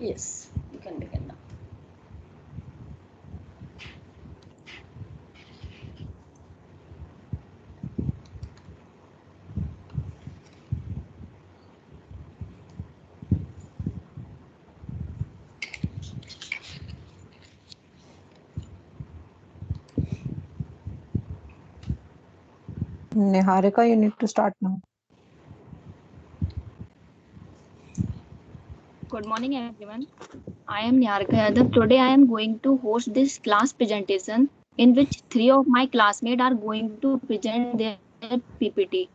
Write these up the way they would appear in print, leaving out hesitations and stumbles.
Yes, you can begin now. Niharika, you need to start now. Good morning, everyone. I am Niharika Yadav. Today, I am going to host this class presentation in which three of my classmates are going to present their PPT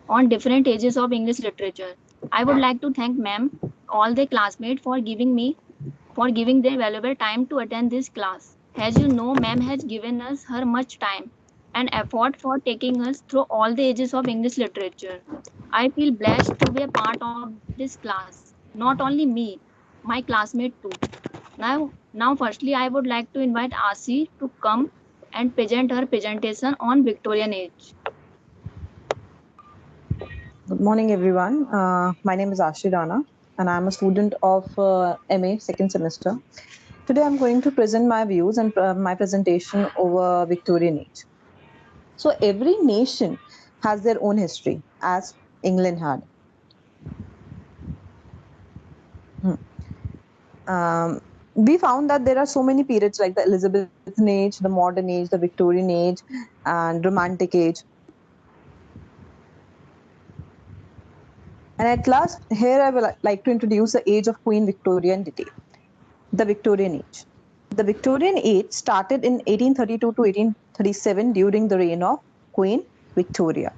on different ages of English literature. I would like to thank ma'am, all the classmates for giving their valuable time to attend this class. As you know, ma'am has given us her much time and effort for taking us through all the ages of English literature. I feel blessed to be a part of this class. Not only me, my classmate too. Now, firstly, I would like to invite Asi to come and present her presentation on Victorian age. Good morning, everyone. My name is Ashi Rana, and I'm a student of MA second semester. Today, I'm going to present my views and my presentation over Victorian age. So, every nation has their own history, as England had. Hmm. We found that there are so many periods like the Elizabethan age, the modern age, the Victorian age, and Romantic age. And at last, here I will like to introduce the age of Queen Victoria in detail. The Victorian age. The Victorian age started in 1832 to 1837 during the reign of Queen Victoria.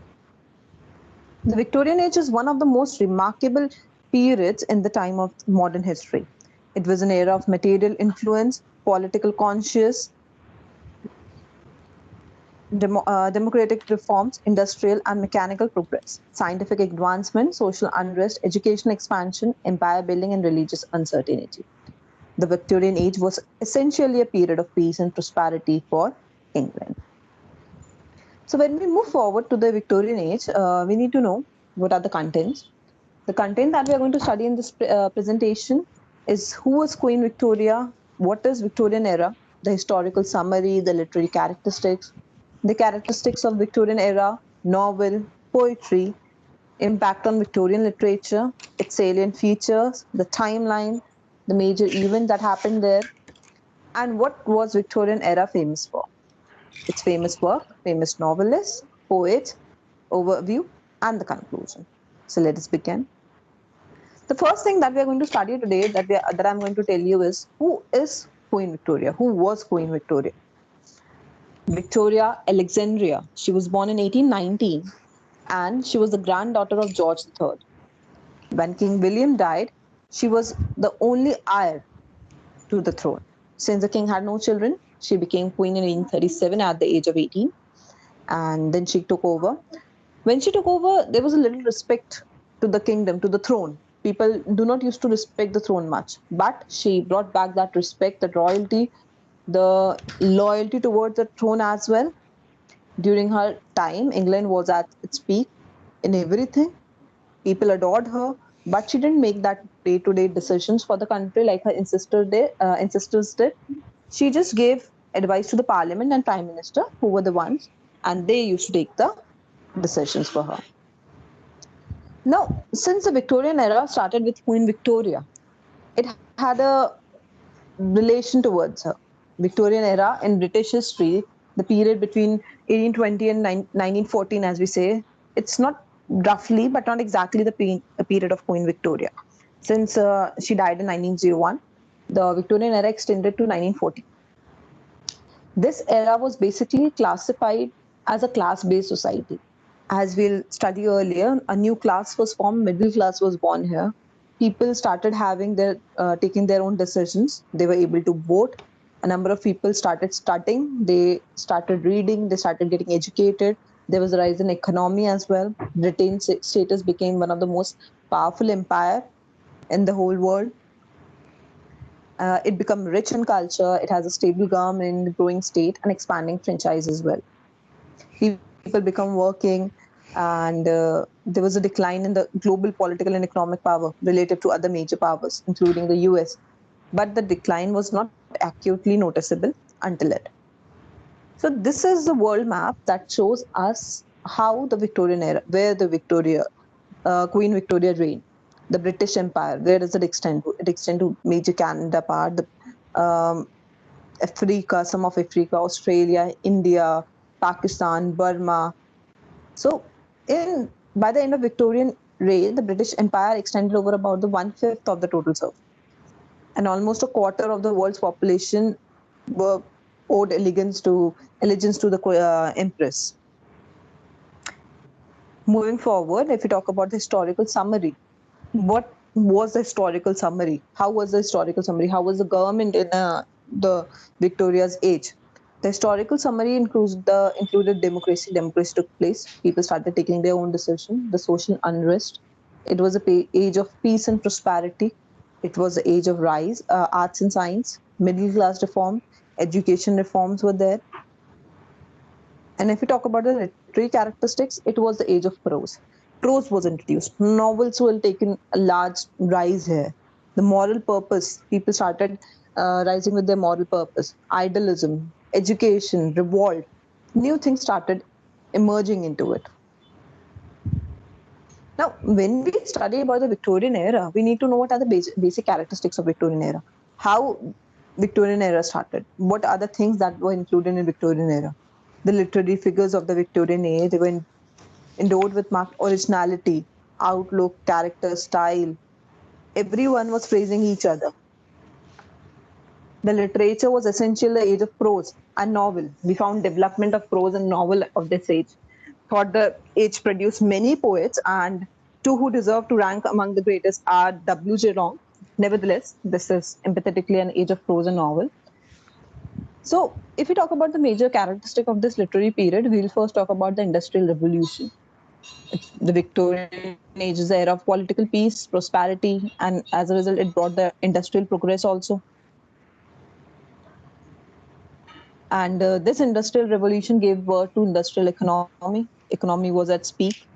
The Victorian age is one of the most remarkable periods in the time of modern history. It was an era of material influence, political conscience, democratic reforms, industrial and mechanical progress, scientific advancement, social unrest, educational expansion, empire building, and religious uncertainty. The Victorian age was essentially a period of peace and prosperity for England. So, when we move forward to the Victorian age, we need to know what are the contents. The content that we are going to study in this presentation is who was Queen Victoria, what is Victorian era, the historical summary, the literary characteristics, the characteristics of Victorian era, novel, poetry, impact on Victorian literature, its salient features, the timeline, the major event that happened there, and what was Victorian era famous for. Its famous work, famous novelists, poets, overview, and the conclusion. So let us begin. The first thing that we are going to study today that I'm going to tell you is who is Queen Victoria? Who was Queen Victoria? Victoria Alexandria. She was born in 1819 and she was the granddaughter of George III. When King William died, she was the only heir to the throne. Since the king had no children, she became queen in 1837 at the age of 18, and then she took over. When she took over, there was a little respect to the kingdom, to the throne. People do not used to respect the throne much, but she brought back that respect, that royalty, the loyalty towards the throne as well. During her time, England was at its peak in everything. People adored her, but she didn't make that day-to-day decisions for the country like her ancestors did. She just gave advice to the parliament and prime minister, who were the ones, and they used to take the decisions for her. Now, since the Victorian era started with Queen Victoria, it had a relation towards her. Victorian era in British history, the period between 1820 and 1914, as we say, it's not roughly, but not exactly the period of Queen Victoria. Since she died in 1901, the Victorian era extended to 1940. This era was basically classified as a class based society. As we'll study earlier, a new class was formed, middle class was born here. People started having their taking their own decisions. They were able to vote. A number of people started studying. They started reading. They started getting educated. There was a rise in economy as well. Britain's status became one of the most powerful empire in the whole world. It became rich in culture. It has a stable government, growing state, and expanding franchise as well. People become working, and there was a decline in the global political and economic power relative to other major powers, including the US. but the decline was not acutely noticeable until it. So this is the world map that shows us how the Victorian era, where the Queen Victoria reigned. The British Empire, where does it extend to? It extends to major Canada part, Africa, some of Africa, Australia, India, Pakistan, Burma. So, in by the end of Victorian reign, the British Empire extended over about the 1/5 of the total surface, and almost a quarter of the world's population were owed allegiance to the empress. Moving forward, if we talk about the historical summary, what was the historical summary? How was the historical summary? How was the government in the Victoria's age? The historical summary included democracy. Democracy took place. People started taking their own decision. The social unrest. It was a age of peace and prosperity. It was the age of rise. Arts and science, middle class reform, education reforms were there. And if we talk about the literary characteristics, it was the age of prose. Prose was introduced. Novels were taken a large rise here. The moral purpose, people started rising with their moral purpose. Idealism, education, revolt, new things started emerging into it. Now, when we study about the Victorian era, we need to know what are the basic characteristics of Victorian era. How Victorian era started. What are the things that were included in Victorian era? The literary figures of the Victorian age, they were endowed with marked originality, outlook, character, style. Everyone was praising each other. The literature was essentially the age of prose and novel. We found development of prose and novel of this age. Thought the age produced many poets, and two who deserve to rank among the greatest are W.J. Long. Nevertheless, this is empathetically an age of prose and novel. So, if we talk about the major characteristic of this literary period, we'll first talk about the Industrial Revolution. The Victorian age is the era of political peace, prosperity, and as a result, it brought the industrial progress also. And this industrial revolution gave birth to industrial economy. Economy was at peak.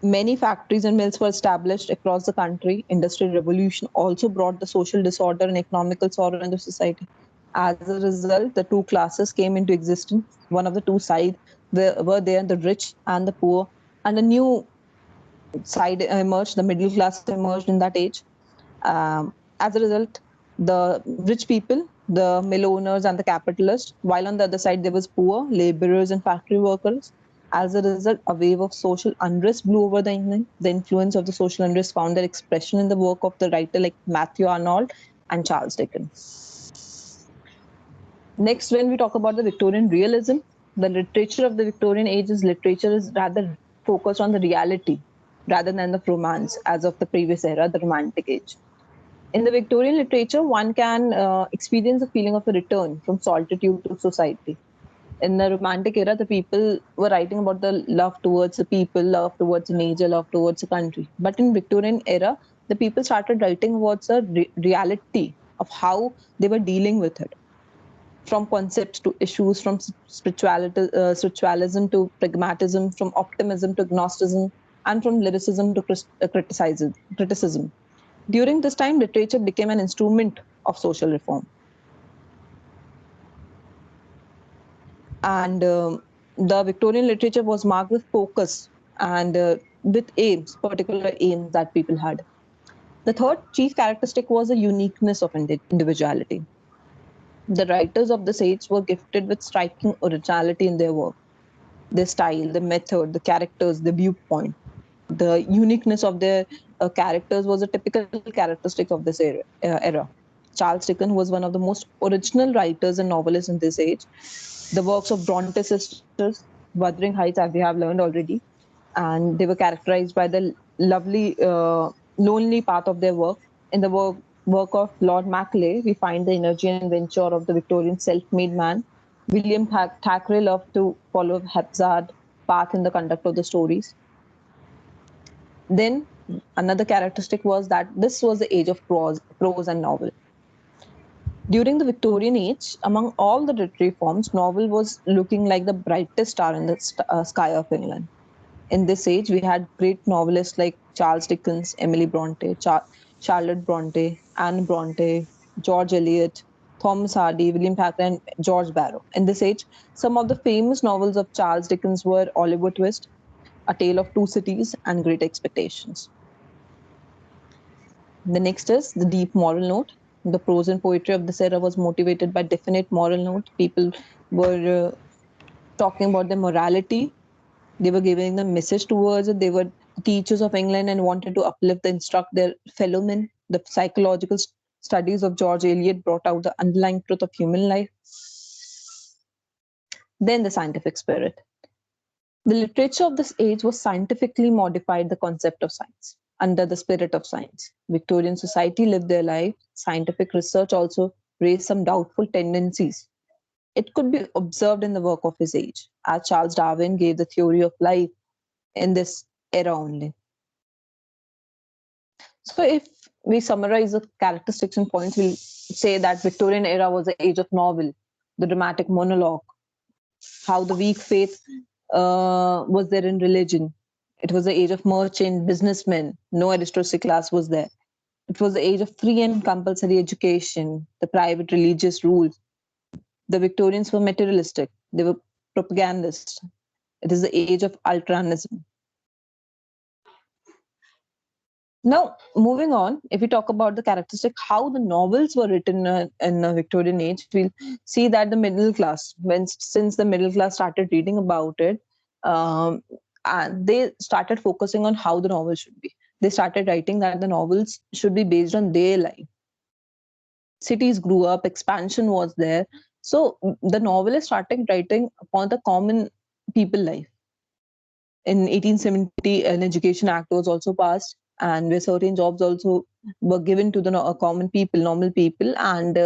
Many factories and mills were established across the country. Industrial revolution also brought the social disorder and economical sorrow in the society. As a result, the two classes came into existence. One of the two sides were there, the rich and the poor, and a new side emerged, the middle class emerged in that age. As a result, the rich people, the mill owners and the capitalists, while on the other side there was poor, laborers and factory workers. As a result, a wave of social unrest blew over the England. The influence of the social unrest found their expression in the work of the writer like Matthew Arnold and Charles Dickens. Next, when we talk about the Victorian realism, the literature of the Victorian age's literature is rather focused on the reality rather than the romance, as of the previous era, the Romantic age. In the Victorian literature, one can experience a feeling of a return from solitude to society. In the Romantic era, the people were writing about the love towards the people, love towards nature, love towards the country. But in Victorian era, the people started writing about the reality of how they were dealing with it, from concepts to issues, from spiritualism to pragmatism, from optimism to agnosticism, and from lyricism to criticism. During this time, literature became an instrument of social reform. And the Victorian literature was marked with focus and with aims, particular aims that people had. The third chief characteristic was the uniqueness of individuality. The writers of this age were gifted with striking originality in their work. Their style, the method, the characters, the viewpoint, the uniqueness of their characters was a typical characteristic of this era. Charles Dickens was one of the most original writers and novelists in this age. The works of Bronte sisters, Wuthering Heights, as we have learned already, and they were characterized by the lovely, lonely path of their work. In the work of Lord Macaulay, we find the energy and venture of the Victorian self-made man. William Thackeray loved to follow haphazard path in the conduct of the stories. Then another characteristic was that this was the age of prose and novel. During the Victorian age, among all the literary forms, novel was looking like the brightest star in the sky of England. In this age, we had great novelists like Charles Dickens, Emily Bronte, Charlotte Bronte, Anne Bronte, George Eliot, Thomas Hardy, William Thackeray, and George Barrow. In this age, some of the famous novels of Charles Dickens were Oliver Twist, A Tale of Two Cities, and Great Expectations. The next is the deep moral note. The prose and poetry of this era was motivated by definite moral note. People were talking about their morality. They were giving the message towards it. They were teachers of England and wanted to uplift and instruct their fellow men. The psychological studies of George Eliot brought out the underlying truth of human life. Then the scientific spirit. The literature of this age was scientifically modified the concept of science under the spirit of science. Victorian society lived their life. Scientific research also raised some doubtful tendencies. It could be observed in the work of his age, as Charles Darwin gave the theory of life in this era only. So if we summarize the characteristics and points, we'll say that Victorian era was the age of novel, the dramatic monologue, how the weak faith was there in religion. It was the age of merchant, businessmen, no aristocracy class was there. It was the age of free and compulsory education, the private religious rule. The Victorians were materialistic, they were propagandists. It is the age of ultranism. Now, moving on, if we talk about the characteristic, how the novels were written in the Victorian age, we'll see that the middle class, since the middle class started reading about it, and they started focusing on how the novel should be. They started writing that the novels should be based on their life. Cities grew up, expansion was there. So the novelist started writing upon the common people life. In 1870, an Education Act was also passed, and where certain jobs also were given to the common people, normal people. And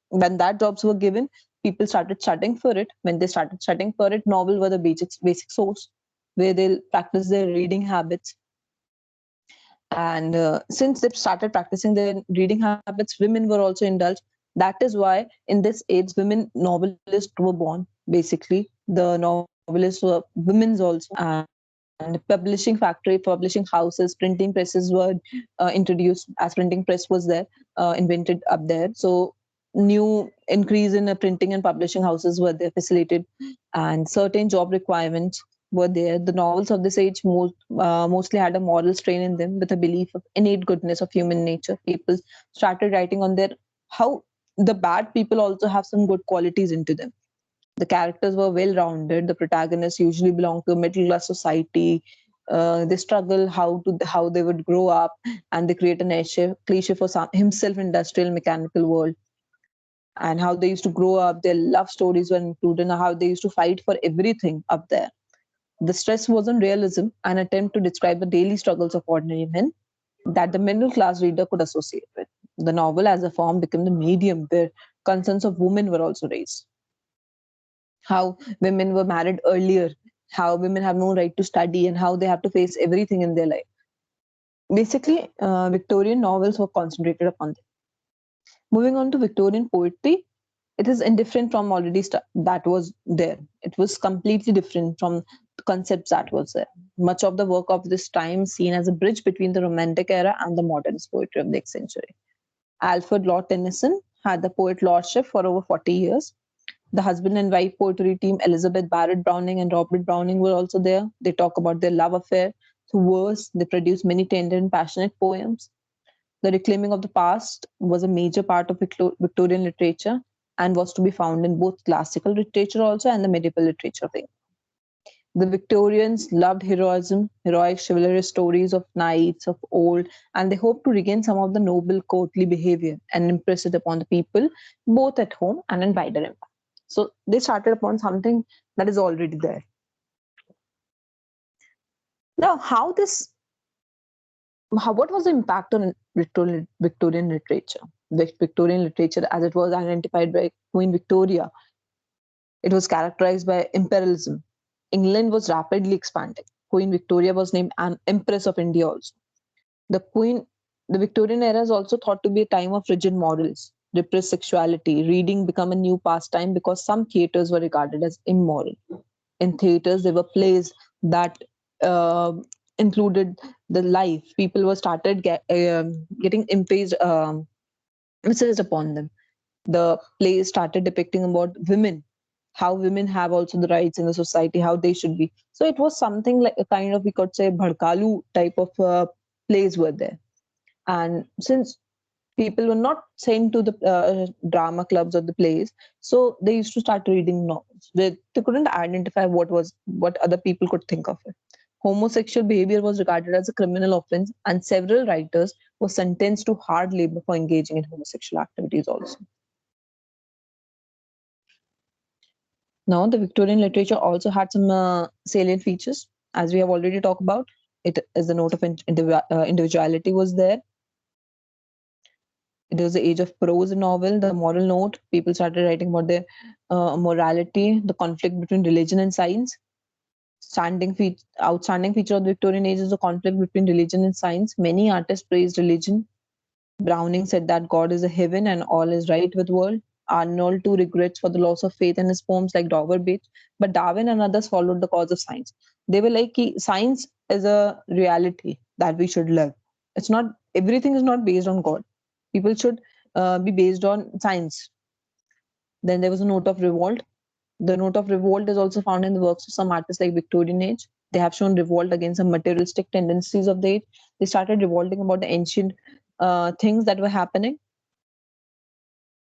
when that jobs were given, people started studying for it. When they started studying for it, novel were the basic source where they'll practice their reading habits. And since they started practicing their reading habits, women were also indulged. That is why in this age, women novelists were born. Basically, the novelists were women's also. And publishing factory, publishing houses, printing presses were introduced, as printing press was there, invented up there. So new increase in printing and publishing houses were there facilitated, and certain job requirements were there. The novels of this age mostly had a moral strain in them, with a belief of innate goodness of human nature. People started writing on their how the bad people also have some good qualities into them. The characters were well rounded. The protagonists usually belong to a middle class society. They struggle how they would grow up, and they create a cliche for himself industrial mechanical world, and how they used to grow up. Their love stories were included, and how they used to fight for everything up there. The stress wasn't realism, an attempt to describe the daily struggles of ordinary men that the middle class reader could associate with. The novel as a form became the medium where concerns of women were also raised. How women were married earlier, how women have no right to study, and how they have to face everything in their life. Basically, Victorian novels were concentrated upon them. Moving on to Victorian poetry, it is indifferent from already that was there. It was completely different from the concepts that was there. Much of the work of this time seen as a bridge between the Romantic era and the modernist poetry of the next century. Alfred Lord Tennyson had the poet lordship for over 40 years. The husband and wife poetry team, Elizabeth Barrett Browning and Robert Browning, were also there. They talk about their love affair through verse. They produce many tender and passionate poems. The reclaiming of the past was a major part of Victorian literature and was to be found in both classical literature also and the medieval literature of England. The Victorians loved heroism, heroic chivalrous stories of knights of old, and they hoped to regain some of the noble courtly behavior and impress it upon the people, both at home and in wider empire. So they started upon something that is already there. Now, what was the impact on Victorian literature? Victorian literature, as it was identified by Queen Victoria, it was characterized by imperialism. England was rapidly expanding. Queen Victoria was named an Empress of India also. The Victorian era is also thought to be a time of rigid morals, repressed sexuality. Reading became a new pastime because some theaters were regarded as immoral. In theaters, there were plays that included the life. People were started getting impaged, insist upon them. The play started depicting about women, how women have also the rights in the society, how they should be. So it was something like a kind of, we could say, bhadkalu type of plays were there. And since people were not sent to the drama clubs or the plays, so they used to start reading novels. They couldn't identify what other people could think of it. Homosexual behavior was regarded as a criminal offense, and several writers were sentenced to hard labor for engaging in homosexual activities also. Now, the Victorian literature also had some salient features, as we have already talked about. It is the note of individuality was there. It was the age of prose novel, the moral note. People started writing about their morality, the conflict between religion and science. Outstanding feature of the Victorian age is the conflict between religion and science. Many artists praised religion. Browning said that God is a heaven and all is right with world. Arnold too regrets for the loss of faith in his poems like Dover Beach. But Darwin and others followed the cause of science. They were like, science is a reality that we should live. It's not, everything is not based on God. People should be based on science. Then there was a note of revolt. The note of revolt is also found in the works of some artists like Victorian age. They have shown revolt against some materialistic tendencies of the age. They started revolting about the ancient things that were happening.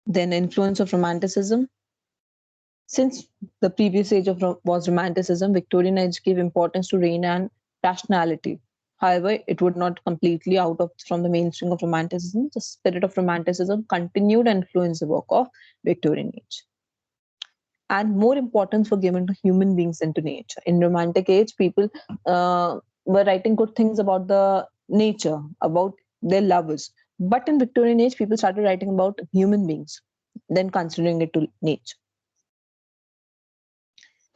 Then influence of romanticism. Since the previous age was romanticism, Victorian age gave importance to reign and rationality. However, it would not completely out of from the mainstream of romanticism. The spirit of romanticism continued to influence the work of Victorian age. And more importance were given to human beings than to nature. In romantic age, people were writing good things about the nature, about their lovers. But in Victorian age, people started writing about human beings, then considering it to nature.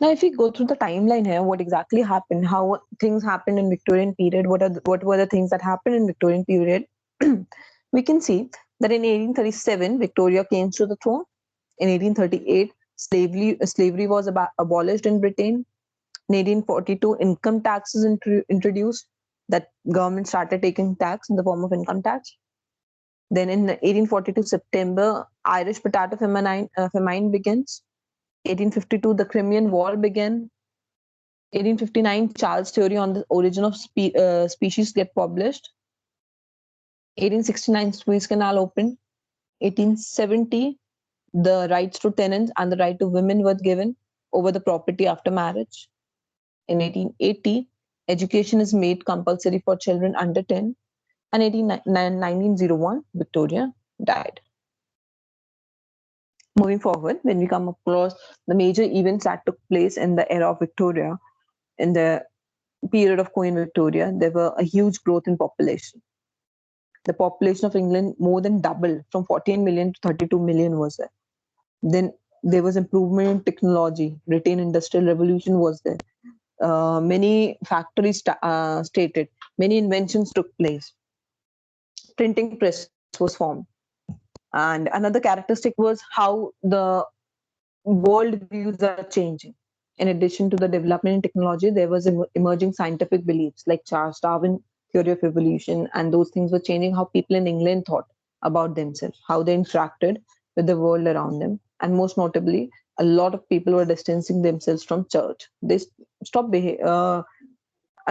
Now, if we go through the timeline here, what exactly happened, how things happened in Victorian period, what were the things that happened in Victorian period, we can see that in 1837, Victoria came to the throne. In 1838, slavery was abolished in Britain. In 1842, income tax is introduced. That government started taking tax in the form of income tax. Then in 1842 September, Irish potato famine begins. 1852, the Crimean War began. 1859, Charles' theory on the origin of species get published. 1869, Suez Canal opened. 1870, the rights to tenants and the right to women were given over the property after marriage. In 1880, education is made compulsory for children under 10. And 1901, Victoria died. Moving forward, when we come across the major events that took place in the era of Victoria, in the period of Queen Victoria, there were a huge growth in population. The population of England more than doubled from 14 million to 32 million was there. Then there was improvement in technology. Britain Industrial Revolution was there. Many factories stated. Many inventions took place. Printing press was formed. And another characteristic was how the world views are changing. In addition to the development in technology, there was emerging scientific beliefs like Charles Darwin theory of evolution, and those things were changing how people in England thought about themselves, how they interacted with the world around them. And most notably, a lot of people were distancing themselves from church. They stopped a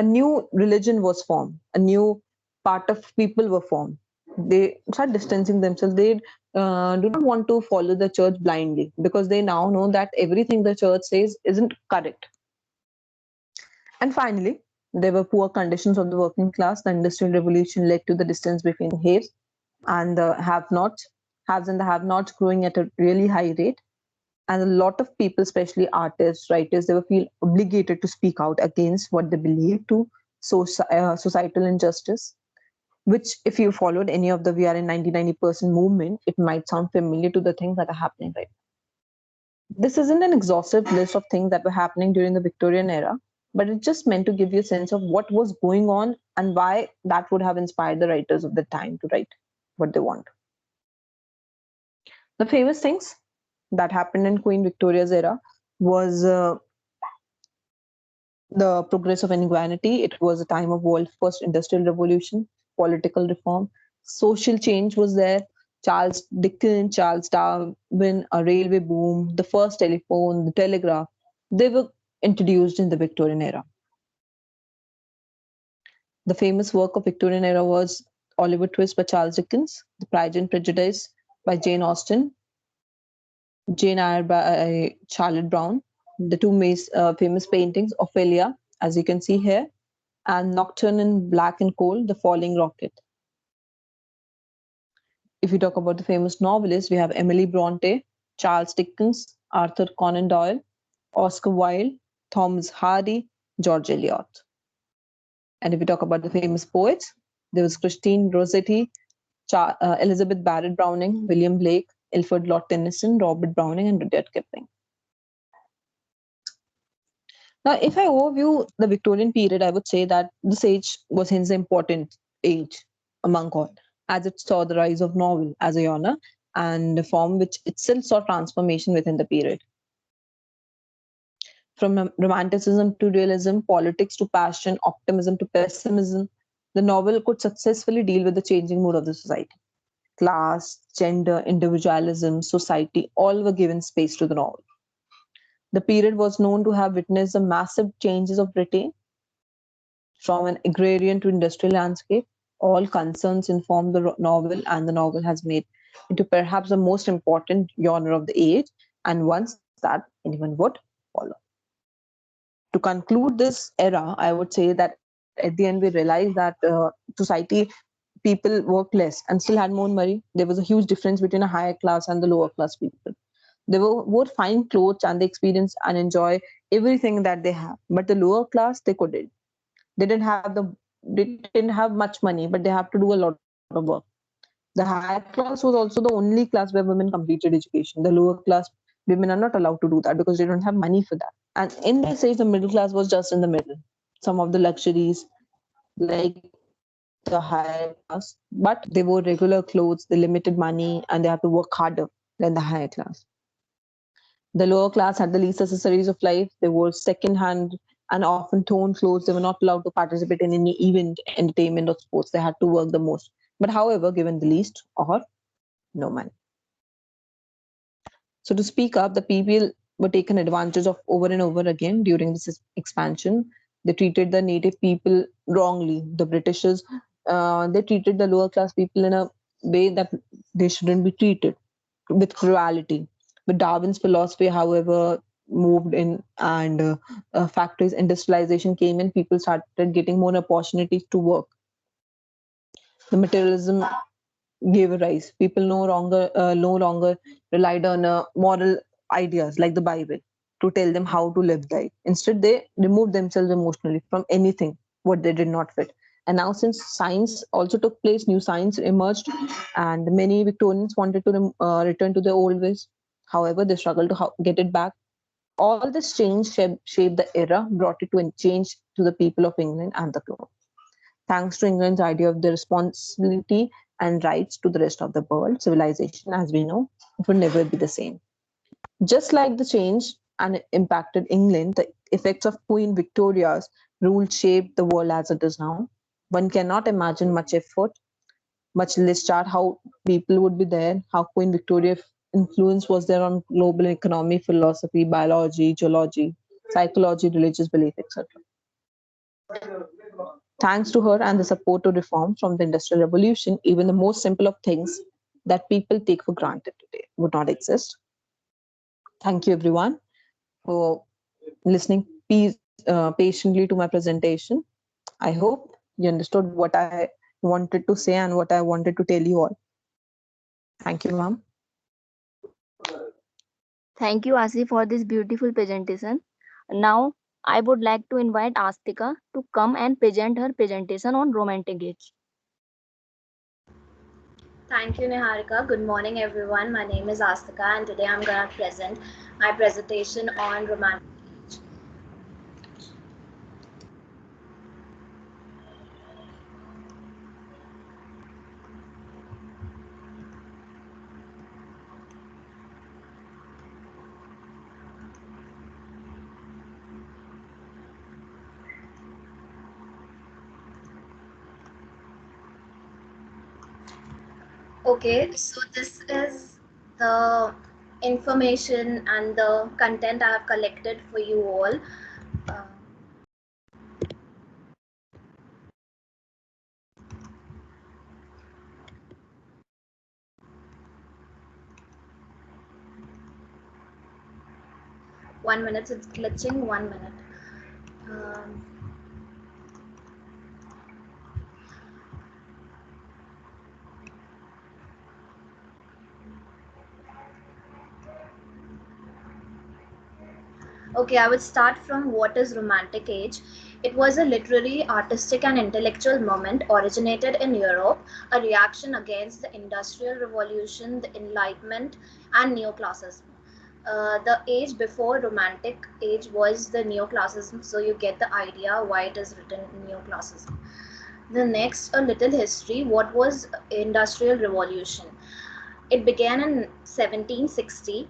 new religion was formed, a new part of people were formed. They start distancing themselves. They do not want to follow the church blindly because they now know that everything the church says isn't correct. And finally, there were poor conditions of the working class. The Industrial Revolution led to the distance between the haves and the have-nots, haves and the have-nots growing at a really high rate. And a lot of people, especially artists, writers, they will feel obligated to speak out against what they believe to societal injustice, which if you followed any of the We Are in 1990% movement, it might sound familiar to the things that are happening right now. This isn't an exhaustive list of things that were happening during the Victorian era, but it's just meant to give you a sense of what was going on and why that would have inspired the writers of the time to write what they want. The famous things that happened in Queen Victoria's era was the progress of inequality. It was a time of world's first industrial revolution, political reform, social change was there, Charles Dickens, Charles Darwin, a railway boom, the first telephone, the telegraph, they were introduced in the Victorian era. The famous work of Victorian era was Oliver Twist by Charles Dickens, The Pride and Prejudice by Jane Austen, Jane Eyre by Charlotte Brown, the two famous paintings, Ophelia, as you can see here, and Nocturne in Black and Coal, The Falling Rocket. If you talk about the famous novelists, we have Emily Bronte, Charles Dickens, Arthur Conan Doyle, Oscar Wilde, Thomas Hardy, George Eliot. And if we talk about the famous poets, there was Christine Rossetti, Elizabeth Barrett Browning, William Blake, Alfred Lord Tennyson, Robert Browning, and Rudyard Kipling. Now, if I overview the Victorian period, I would say that this age was hence an important age among all, as it saw the rise of novel as a genre and a form which itself saw transformation within the period. From romanticism to realism, politics to passion, optimism to pessimism, the novel could successfully deal with the changing mood of the society. Class, gender, individualism, society, all were given space to the novel. The period was known to have witnessed the massive changes of Britain from an agrarian to industrial landscape. All concerns inform the novel, and the novel has made into perhaps the most important genre of the age, and once that anyone would follow. To conclude this era, I would say that at the end we realized that society people worked less and still had more money. There was a huge difference between a higher class and the lower class people. They wore fine clothes and they experience and enjoy everything that they have. But the lower class, they couldn't. They didn't have much money, but they have to do a lot of work. The higher class was also the only class where women completed education. The lower class women are not allowed to do that because they don't have money for that. And in this age, the middle class was just in the middle. Some of the luxuries, like the higher class, but they wore regular clothes, they limited money, and they have to work harder than the higher class. The lower class had the least accessories of life. They wore second-hand and often torn clothes. They were not allowed to participate in any event, entertainment, or sports. They had to work the most. But however, given the least or no money. So to speak up, the people were taken advantage of over and over again during this expansion. They treated the native people wrongly. The Britishers, they treated the lower class people in a way that they shouldn't be treated, with cruelty. But Darwin's philosophy, however, moved in, and factories, industrialization came in, people started getting more opportunities to work. The materialism gave a rise. People no longer relied on moral ideas like the Bible to tell them how to live life. Instead, they removed themselves emotionally from anything what they did not fit. And now, since science also took place, new science emerged, and many Victorians wanted to return to their old ways. However, they struggled to get it back. All this change shaped the era, brought it to a change to the people of England and the globe. Thanks to England's idea of the responsibility and rights to the rest of the world, civilization, as we know, it would never be the same. Just like the change and impacted England, the effects of Queen Victoria's rule shaped the world as it is now. One cannot imagine much effort, much less chart how people would be there, how Queen Victoria's influence was there on global economy, philosophy, biology, geology, psychology, religious belief, etc. Thanks to her and the support to reforms from the Industrial Revolution, even the most simple of things that people take for granted today would not exist. Thank you, everyone, for listening patiently to my presentation. I hope you understood what I wanted to say and what I wanted to tell you all. Thank you, ma'am. Thank you, Asi, for this beautiful presentation. Now, I would like to invite Astika to come and present her presentation on romantic age. Thank you, Niharika. Good morning, everyone. My name is Astika, and today I'm going to present my presentation on romantic age. Okay, so this is the information and the content I have collected for you all. Uh, 1 minute, it's glitching. 1 minute. Um, Okay, I would start from what is Romantic Age. It was a literary, artistic, and intellectual moment originated in Europe, a reaction against the Industrial Revolution, the Enlightenment, and Neoclassicism. The age before Romantic Age was the Neoclassicism, so you get the idea why it is written Neoclassicism. The next, a little history. What was Industrial Revolution? It began in 1760.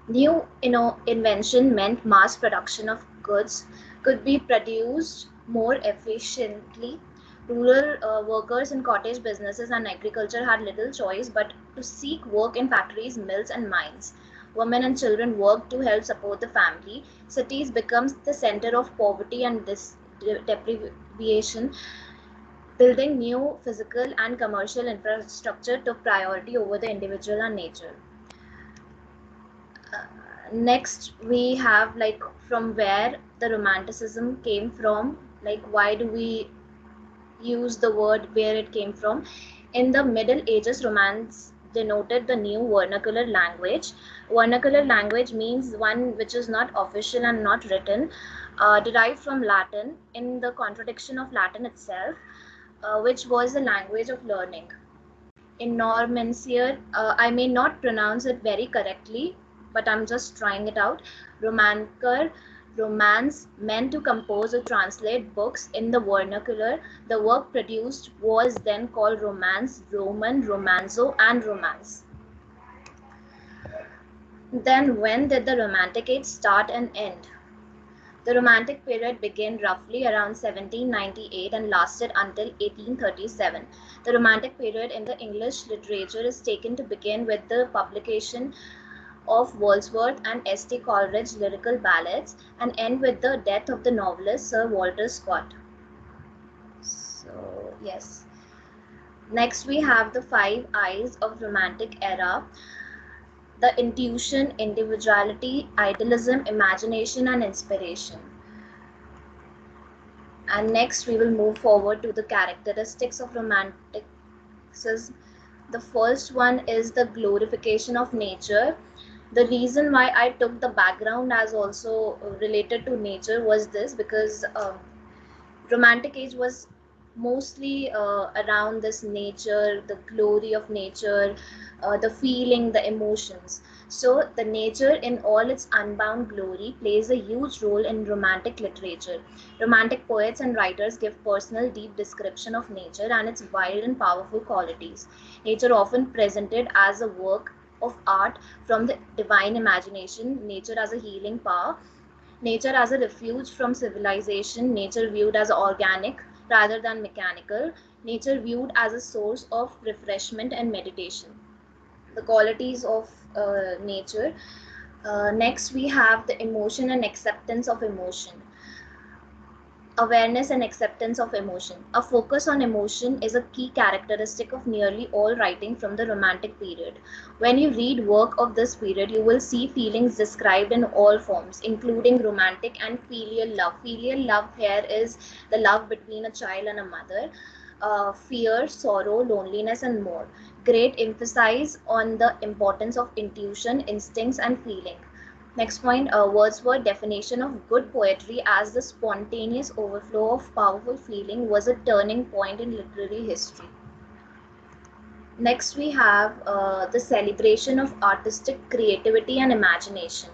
New invention meant mass production of goods could be produced more efficiently. Rural workers in cottage businesses and agriculture had little choice but to seek work in factories, mills, and mines. Women and children worked to help support the family. Cities becomes the center of poverty and deprivation. Building new physical and commercial infrastructure took priority over the individual and nature. Next we have like from where the romanticism came from, like why do we use the word where it came from. In the Middle Ages, romance denoted the new vernacular language. Vernacular language means one which is not official and not written, derived from Latin in the contradiction of Latin itself, which was the language of learning. In Normansier, I may not pronounce it very correctly, but I'm just trying it out. Romancer, romance, meant to compose or translate books in the vernacular. The work produced was then called romance, Roman, romanzo, and romance. Then, when did the Romantic Age start and end? The Romantic period began roughly around 1798 and lasted until 1837. The Romantic period in the English literature is taken to begin with the publication of Wordsworth and S.T. Coleridge's lyrical ballads and end with the death of the novelist Sir Walter Scott. So, yes. Next, we have the 5 I's of Romantic era: the intuition, individuality, idealism, imagination, and inspiration. And next, we will move forward to the characteristics of romanticism. The first one is the glorification of nature. The reason why I took the background as also related to nature was this, because Romantic Age was mostly around this nature, the glory of nature, the feeling, the emotions. So, the nature in all its unbound glory plays a huge role in romantic literature. Romantic poets and writers give personal, deep description of nature and its wild and powerful qualities. Nature often presented as a work of art from the divine imagination, nature as a healing power, nature as a refuge from civilization, nature viewed as organic rather than mechanical, nature viewed as a source of refreshment and meditation. The qualities of nature. Next, we have the emotion and acceptance of emotion. Awareness and acceptance of emotion. A focus on emotion is a key characteristic of nearly all writing from the Romantic period. When you read work of this period, you will see feelings described in all forms, including romantic and filial love. Filial love here is the love between a child and a mother. Fear, sorrow, loneliness, and more. Great emphasis on the importance of intuition, instincts, and feeling. Next point, Wordsworth's definition of good poetry as the spontaneous overflow of powerful feeling was a turning point in literary history. Next, we have the celebration of artistic creativity and imagination.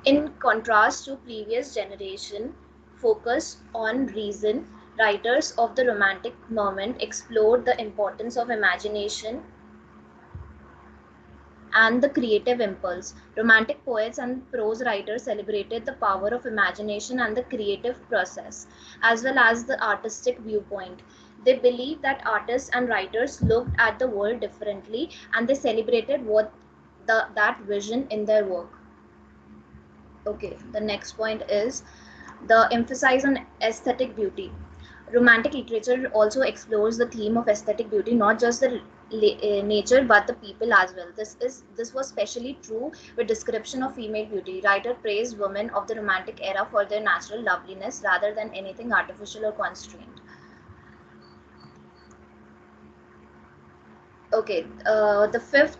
In contrast to previous generation, focused on reason, writers of the Romantic moment explored the importance of imagination and the creative impulse. Romantic poets and prose writers celebrated the power of imagination and the creative process, as well as the artistic viewpoint. They believed that artists and writers looked at the world differently, and they celebrated that vision in their work. Okay, the next point is the emphasis on aesthetic beauty. Romantic literature also explores the theme of aesthetic beauty, not just the nature but the people as well. This was especially true with description of female beauty. Writer praised women of the romantic era for their natural loveliness rather than anything artificial or constrained. Okay, the fifth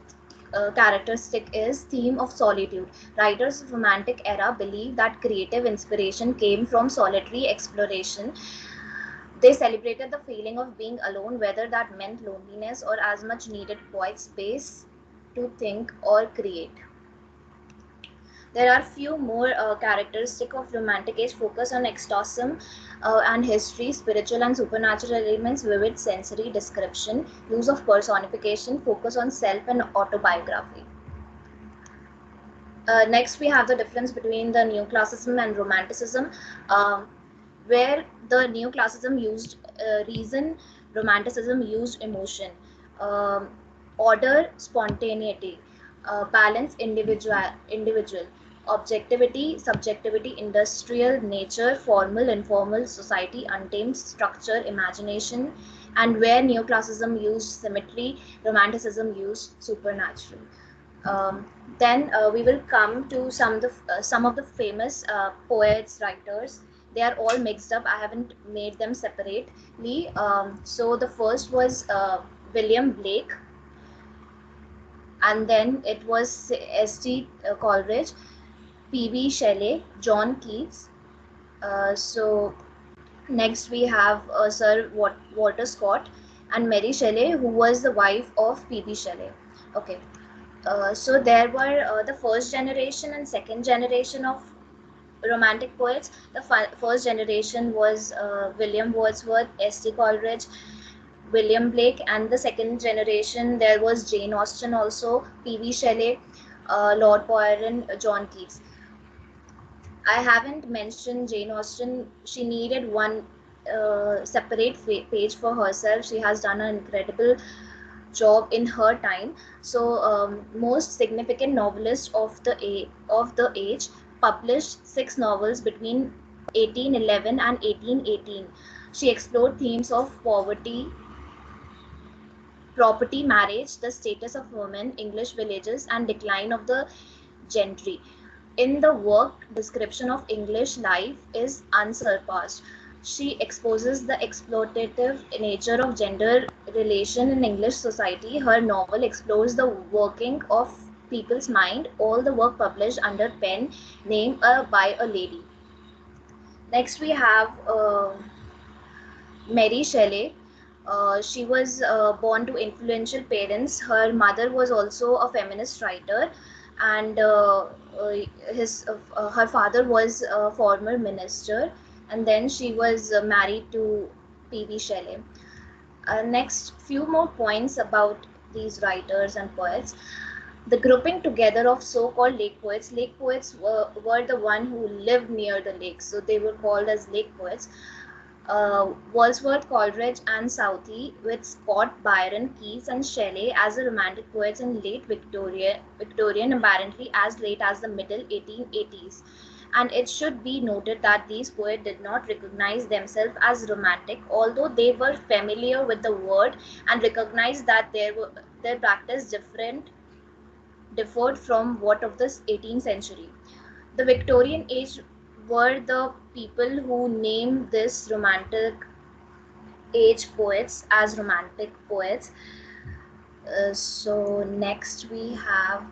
characteristic is theme of solitude. Writers of romantic era believe that creative inspiration came from solitary exploration. They celebrated the feeling of being alone, whether that meant loneliness or as much needed quiet space to think or create. There are few more characteristic of romantic age focus on exorcism and history, spiritual and supernatural elements, vivid sensory description, use of personification, focus on self and autobiography. Next, we have the difference between the neoclassicism and romanticism, where the neoclassicism used reason, romanticism used emotion, um, order, spontaneity, balance, individual, objectivity, subjectivity, industrial, nature, formal, informal, society, untamed, structure, imagination, and where neoclassicism used symmetry, romanticism used supernatural. Um, then we will come to some of the famous poets, writers. They are all mixed up. I haven't made them separately. So the first was William Blake, and then it was S.T. Coleridge, P.B. Shelley, John Keats. So next we have Sir Walter Scott and Mary Shelley, who was the wife of P.B. Shelley. Okay. So there were the first generation and second generation of romantic poets. The first generation was William Wordsworth, S.T. Coleridge, William Blake, and the second generation there was Jane Austen, also P.V. Shelley, Lord Byron, John Keats. I haven't mentioned Jane Austen. She needed one separate page for herself. She has done an incredible job in her time. So, most significant novelist of the age published 6 novels between 1811 and 1818. She explored themes of poverty, property, marriage, the status of women, English villages, and decline of the gentry. In the work, description of English life is unsurpassed. She exposes the exploitative nature of gender relation in English society. Her novel explores the working of people's mind. All the work published under pen name by a lady. Next, we have Mary Shelley. She was born to influential parents. Her mother was also a feminist writer, and her father was a former minister. And then she was married to P.B. Shelley. Next, few more points about these writers and poets. The grouping together of so-called lake poets. Lake poets were the one who lived near the lakes, so they were called as lake poets. Wordsworth, Coleridge, and Southey, with Scott, Byron, Keats, and Shelley as the romantic poets in late Victorian, apparently as late as the middle 1880s. And it should be noted that these poets did not recognize themselves as romantic, although they were familiar with the word and recognized that their practice differed from what of the 18th century. The Victorian age were the people who named this romantic age poets as romantic poets. So next we have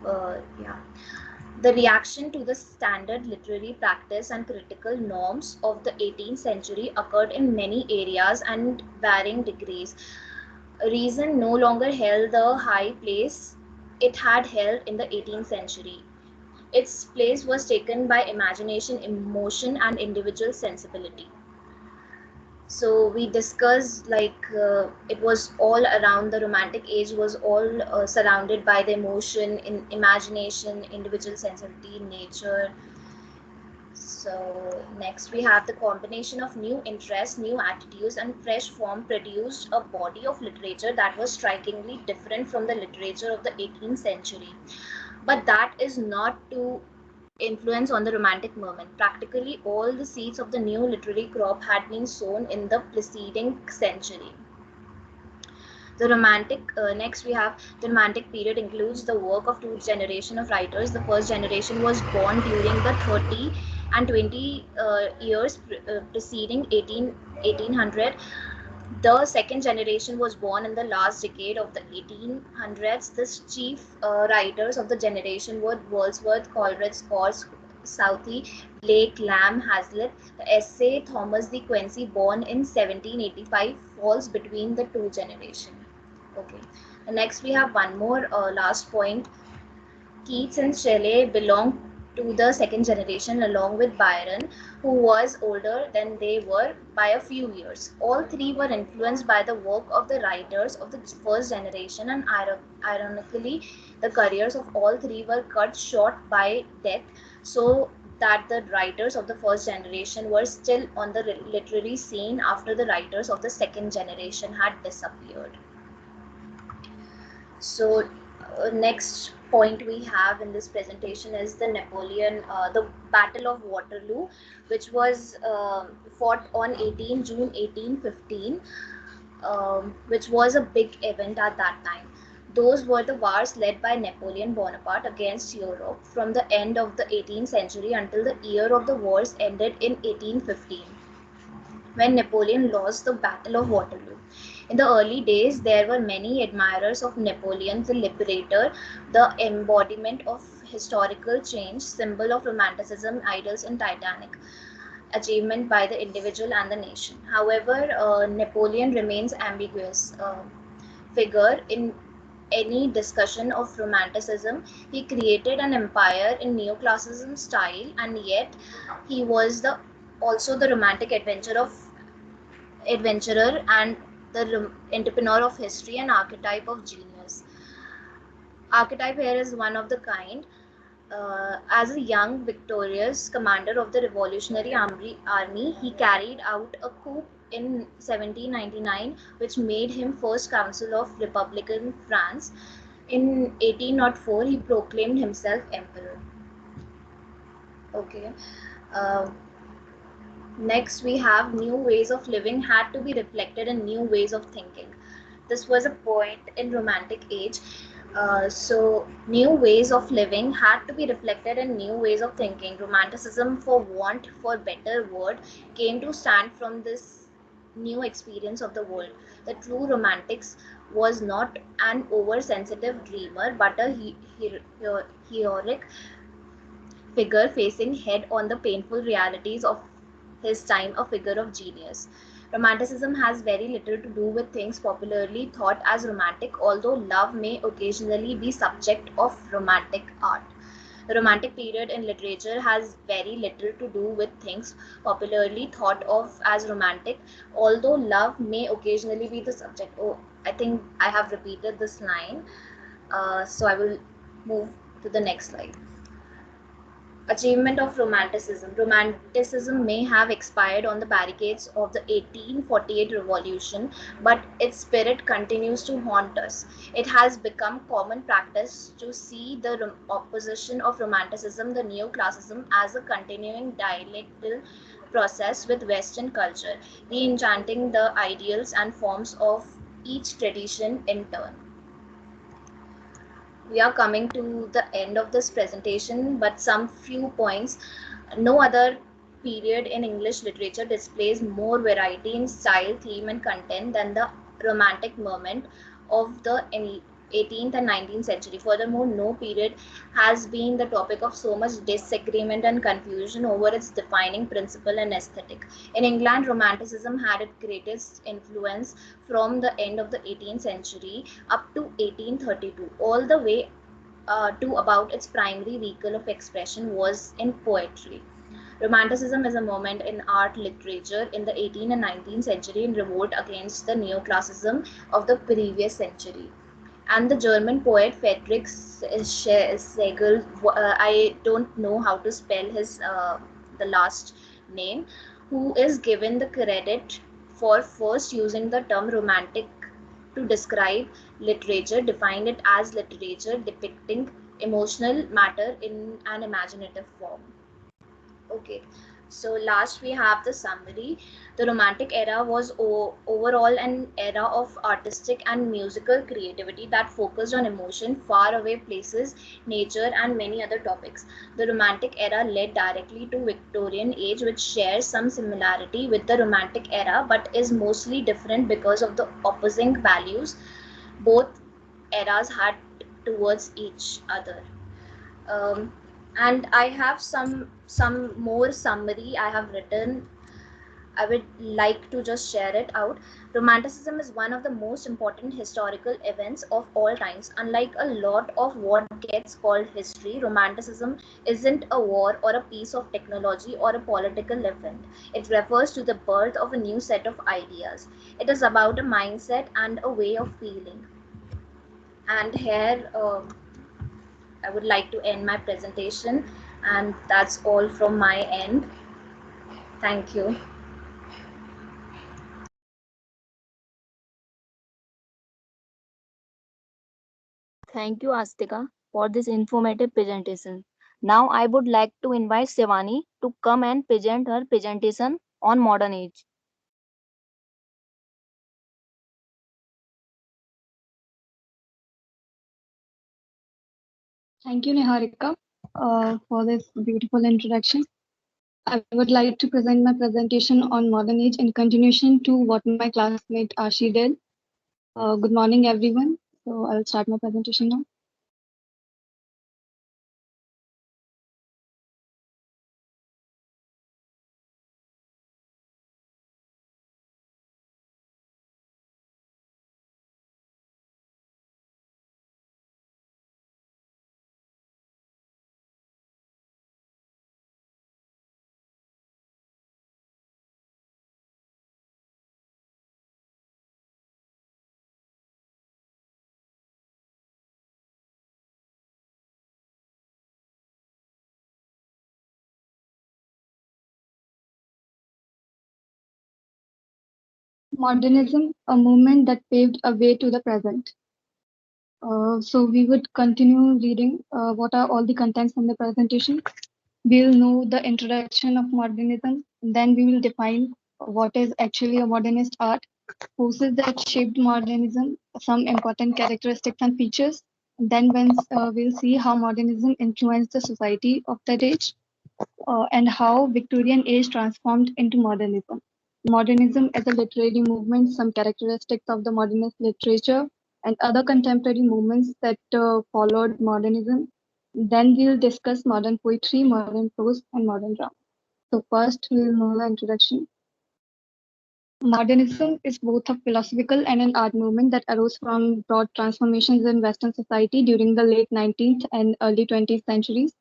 the reaction to the standard literary practice and critical norms of the 18th century occurred in many areas and varying degrees. Reason no longer held the high place it had held in the 18th century. Its place was taken by imagination, emotion, and individual sensibility. So we discussed it was all around the romantic age was all surrounded by the emotion, in imagination, individual sensibility, nature. So next we have the combination of new interests, new attitudes, and fresh form produced a body of literature that was strikingly different from the literature of the 18th century. But that is not to influence on the Romantic movement. Practically all the seeds of the new literary crop had been sown in the preceding century. The Romantic, next we have the Romantic period includes the work of two generations of writers. The first generation was born during the 30 and 20 years preceding 1800. The second generation was born in the last decade of the 1800s. The chief writers of the generation were Wordsworth, Coleridge, Scott, Southey, Blake, Lamb, Hazlitt. The essay Thomas de Quincey, born in 1785, falls between the two generations. Okay. And next we have one more last point. Keats and Shelley belong to the second generation along with Byron, who was older than they were by a few years. All three were influenced by the work of the writers of the first generation, and ironically, the careers of all three were cut short by death, so that the writers of the first generation were still on the literary scene after the writers of the second generation had disappeared. So next point we have in this presentation is the the Battle of Waterloo, which was fought on 18 June 1815, which was a big event at that time. Those were the wars led by Napoleon Bonaparte against Europe from the end of the 18th century until the year of the wars ended in 1815, when Napoleon lost the Battle of Waterloo. In the early days, there were many admirers of Napoleon the Liberator, the embodiment of historical change, symbol of romanticism, idols in Titanic, achievement by the individual and the nation. However, Napoleon remains ambiguous figure in any discussion of romanticism. He created an empire in neoclassicism style, and yet he was the also the romantic adventurer and the entrepreneur of history and archetype of genius. Archetype here is one of the kind. As a young victorious commander of the Revolutionary Army, he carried out a coup in 1799, which made him first consul of Republican France. In 1804, he proclaimed himself emperor. Okay. Uh, Next, we have new ways of living had to be reflected in new ways of thinking. This was a point in Romantic age. So new ways of living had to be reflected in new ways of thinking. Romanticism, for want for better word, came to stand from this new experience of the world. The true romantics was not an oversensitive dreamer, but a heroic figure facing head on the painful realities of his time, a figure of genius. Romanticism has very little to do with things popularly thought as romantic, although love may occasionally be subject of romantic art. The Romantic period in literature has very little to do with things popularly thought of as romantic, although love may occasionally be the subject. Oh, I think I have repeated this line, so I will move to the next slide. Achievement of Romanticism. Romanticism may have expired on the barricades of the 1848 revolution, but its spirit continues to haunt us. It has become common practice to see the opposition of Romanticism, the neoclassicism, as a continuing dialectical process with Western culture, re-enchanting the ideals and forms of each tradition in turn. We are coming to the end of this presentation, but some few points. No other period in English literature displays more variety in style, theme, and content than the Romantic movement of the 18th and 19th century. Furthermore, no period has been the topic of so much disagreement and confusion over its defining principle and aesthetic. In England, Romanticism had its greatest influence from the end of the 18th century up to 1832, all the way to about its primary vehicle of expression was in poetry. Romanticism is a moment in art literature in the 18th and 19th century in revolt against the neoclassicism of the previous century. And the German poet Friedrich Schlegel, I don't know how to spell his the last name, who is given the credit for first using the term romantic to describe literature, defined it as literature depicting emotional matter in an imaginative form. Okay, so last we have the summary. The Romantic era was overall an era of artistic and musical creativity that focused on emotion, faraway places, nature, and many other topics. The Romantic era led directly to Victorian age, which shares some similarity with the Romantic era but is mostly different because of the opposing values both eras had towards each other. um, and I have some more summary I have written. I would like to just share it out. Romanticism is one of the most important historical events of all times. Unlike a lot of what gets called history, Romanticism isn't a war or a piece of technology or a political event. It refers to the birth of a new set of ideas. It is about a mindset and a way of feeling. And here I would like to end my presentation, and that's all from my end. Thank you. Thank you, Astika, for this informative presentation. Now I would like to invite Sevani to come and present her presentation on modern age. Thank you, Niharika, for this beautiful introduction. I would like to present my presentation on modern age in continuation to what my classmate Ashi did. Good morning, everyone. So I'll start my presentation now. Modernism, a movement that paved a way to the present. So we would continue reading what are all the contents from the presentation. We'll know the introduction of modernism, then we will define what is actually a modernist art, forces that shaped modernism, some important characteristics and features. Then we'll see how modernism influenced the society of that age, and how Victorian age transformed into modernism. Modernism as a literary movement, some characteristics of the modernist literature, and other contemporary movements that followed modernism. Then we'll discuss modern poetry, modern prose, and modern drama. So first, we'll know the introduction. Modernism is both a philosophical and an art movement that arose from broad transformations in Western society during the late 19th and early 20th centuries.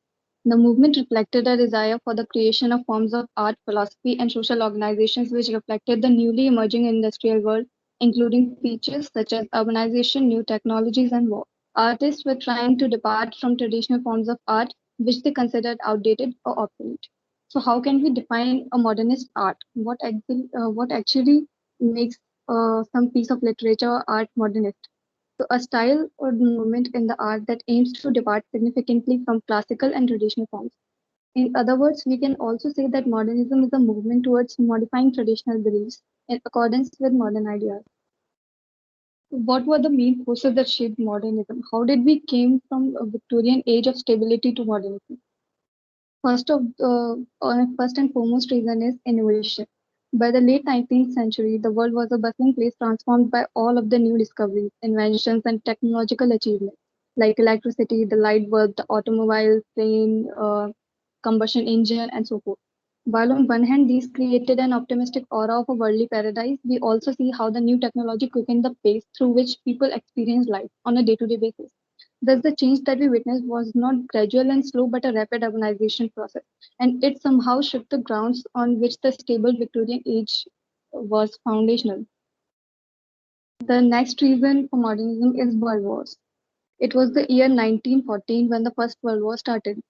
The movement reflected a desire for the creation of forms of art, philosophy, and social organizations which reflected the newly emerging industrial world, including features such as urbanization, new technologies, and war. Artists were trying to depart from traditional forms of art, which they considered outdated or obsolete. So, how can we define a modernist art? What actually makes some piece of literature or art modernist? So, a style or movement in the art that aims to depart significantly from classical and traditional forms. In other words, we can also say that modernism is a movement towards modifying traditional beliefs in accordance with modern ideas. What were the main forces that shaped modernism? How did we came from a Victorian age of stability to modernism? First and foremost reason is innovation. By the late 19th century, the world was a bustling place transformed by all of the new discoveries, inventions, and technological achievements like electricity, the light bulb, the automobile, plane, combustion engine, and so forth. While on one hand, these created an optimistic aura of a worldly paradise, we also see how the new technology quickened the pace through which people experience life on a day to day basis. Thus, the change that we witnessed was not gradual and slow, but a rapid urbanization process, and it somehow shook the grounds on which the stable Victorian age was foundational. The next reason for modernism is world wars. It was the year 1914 when the First World War started,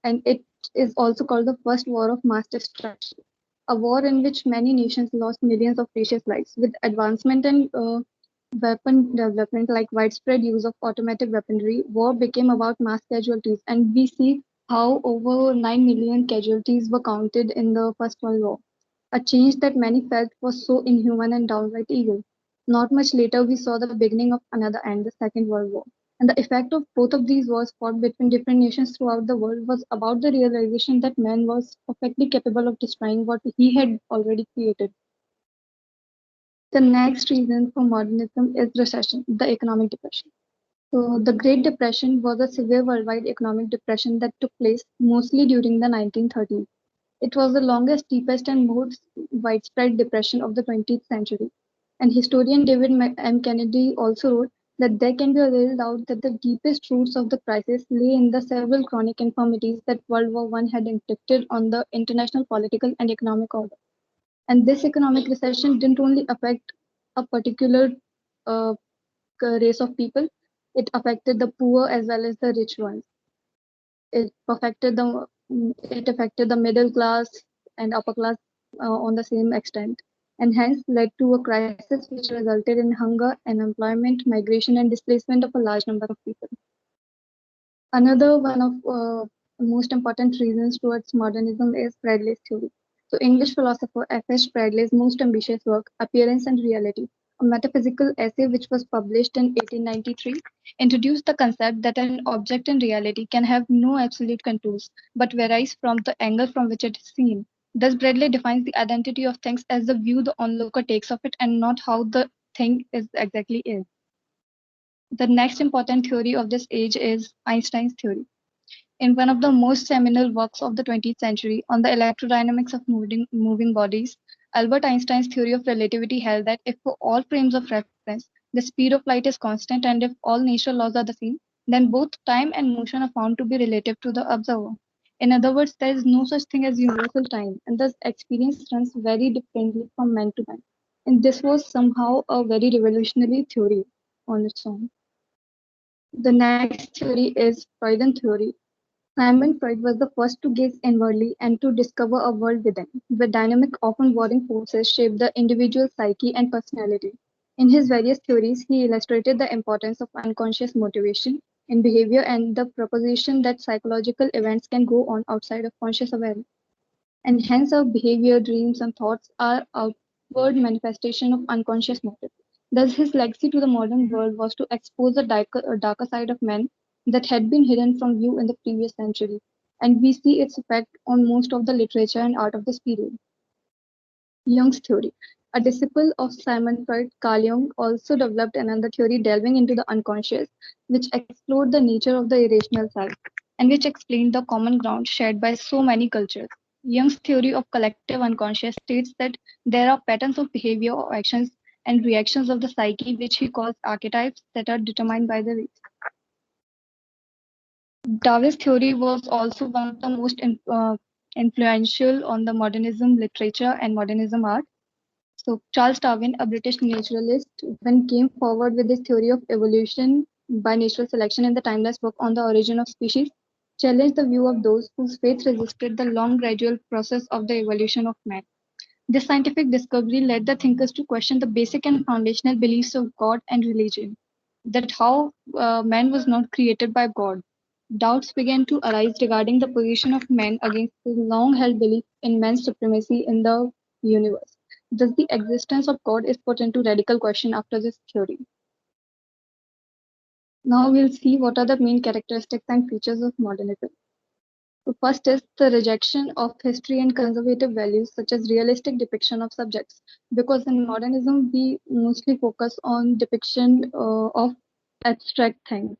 and it is also called the First War of Mass Destruction, a war in which many nations lost millions of precious lives. With advancement and weapon development, like widespread use of automatic weaponry, war became about mass casualties, and we see how over 9 million casualties were counted in the First World War, a change that many felt was so inhuman and downright evil. Not much later, we saw the beginning of another end, the Second World War. And the effect of both of these wars fought between different nations throughout the world was about the realization that man was perfectly capable of destroying what he had already created. The next reason for modernism is recession, the economic depression. So, the Great Depression was a severe worldwide economic depression that took place mostly during the 1930s. It was the longest, deepest, and most widespread depression of the 20th century. And historian David M. Kennedy also wrote that there can be a little doubt that the deepest roots of the crisis lay in the several chronic infirmities that World War I had inflicted on the international political and economic order. And this economic recession didn't only affect a particular uh, race of people, it affected the poor as well as the rich ones. It affected the middle class and upper class on the same extent, and hence led to a crisis which resulted in hunger, unemployment, migration, and displacement of a large number of people. Another one of the most important reasons towards modernism is Bradley's theory. So, English philosopher F.H. Bradley's most ambitious work, Appearance and Reality, a metaphysical essay which was published in 1893, introduced the concept that an object in reality can have no absolute contours, but varies from the angle from which it is seen. Thus, Bradley defines the identity of things as the view the onlooker takes of it and not how the thing is exactly is. The next important theory of this age is Einstein's theory. In one of the most seminal works of the 20th century on the electrodynamics of moving bodies, Albert Einstein's theory of relativity held that if for all frames of reference the speed of light is constant and if all natural laws are the same, then both time and motion are found to be relative to the observer. In other words, there is no such thing as universal time, and thus experience runs very differently from man to man. And this was somehow a very revolutionary theory on its own. The next theory is Freudian theory. Sigmund Freud was the first to gaze inwardly and to discover a world within, where dynamic, often warring forces shape the individual psyche and personality. In his various theories, he illustrated the importance of unconscious motivation in behavior and the proposition that psychological events can go on outside of conscious awareness. And hence, our behavior, dreams, and thoughts are outward manifestation of unconscious motive. Thus, his legacy to the modern world was to expose the darker side of man that had been hidden from view in the previous century. And we see its effect on most of the literature and art of this period. Jung's theory. A disciple of Simon Freud, Carl Jung, also developed another theory delving into the unconscious, which explored the nature of the irrational self and which explained the common ground shared by so many cultures. Jung's theory of collective unconscious states that there are patterns of behavior or actions and reactions of the psyche, which he calls archetypes, that are determined by the race. Darwin's theory was also one of the most influential on the modernism literature and modernism art. So Charles Darwin, a British naturalist, when came forward with his theory of evolution by natural selection in the timeless book on the origin of species, challenged the view of those whose faith resisted the long gradual process of the evolution of man. This scientific discovery led the thinkers to question the basic and foundational beliefs of God and religion, that how man was not created by God. Doubts began to arise regarding the position of man against the long held belief in man's supremacy in the universe. Thus, the existence of God is put into radical question after this theory. Now, we'll see what are the main characteristics and features of modernism. So first is the rejection of history and conservative values such as realistic depiction of subjects. Because in modernism, we mostly focus on depiction of abstract things,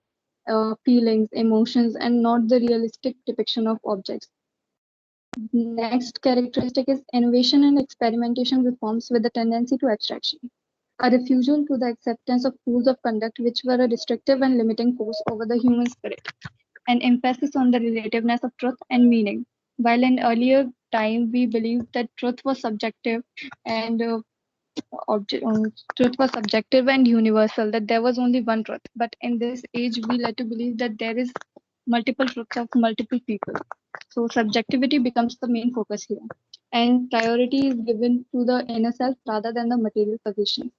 feelings, emotions, and not the realistic depiction of objects. Next characteristic is innovation and experimentation reforms with a tendency to abstraction. A refusal to the acceptance of rules of conduct which were a restrictive and limiting force over the human spirit. An emphasis on the relativeness of truth and meaning. While in earlier time we believed that and truth was subjective and universal, that there was only one truth. But in this age, we like to believe that there is multiple truths of multiple people. So subjectivity becomes the main focus here, and priority is given to the inner self rather than the material position.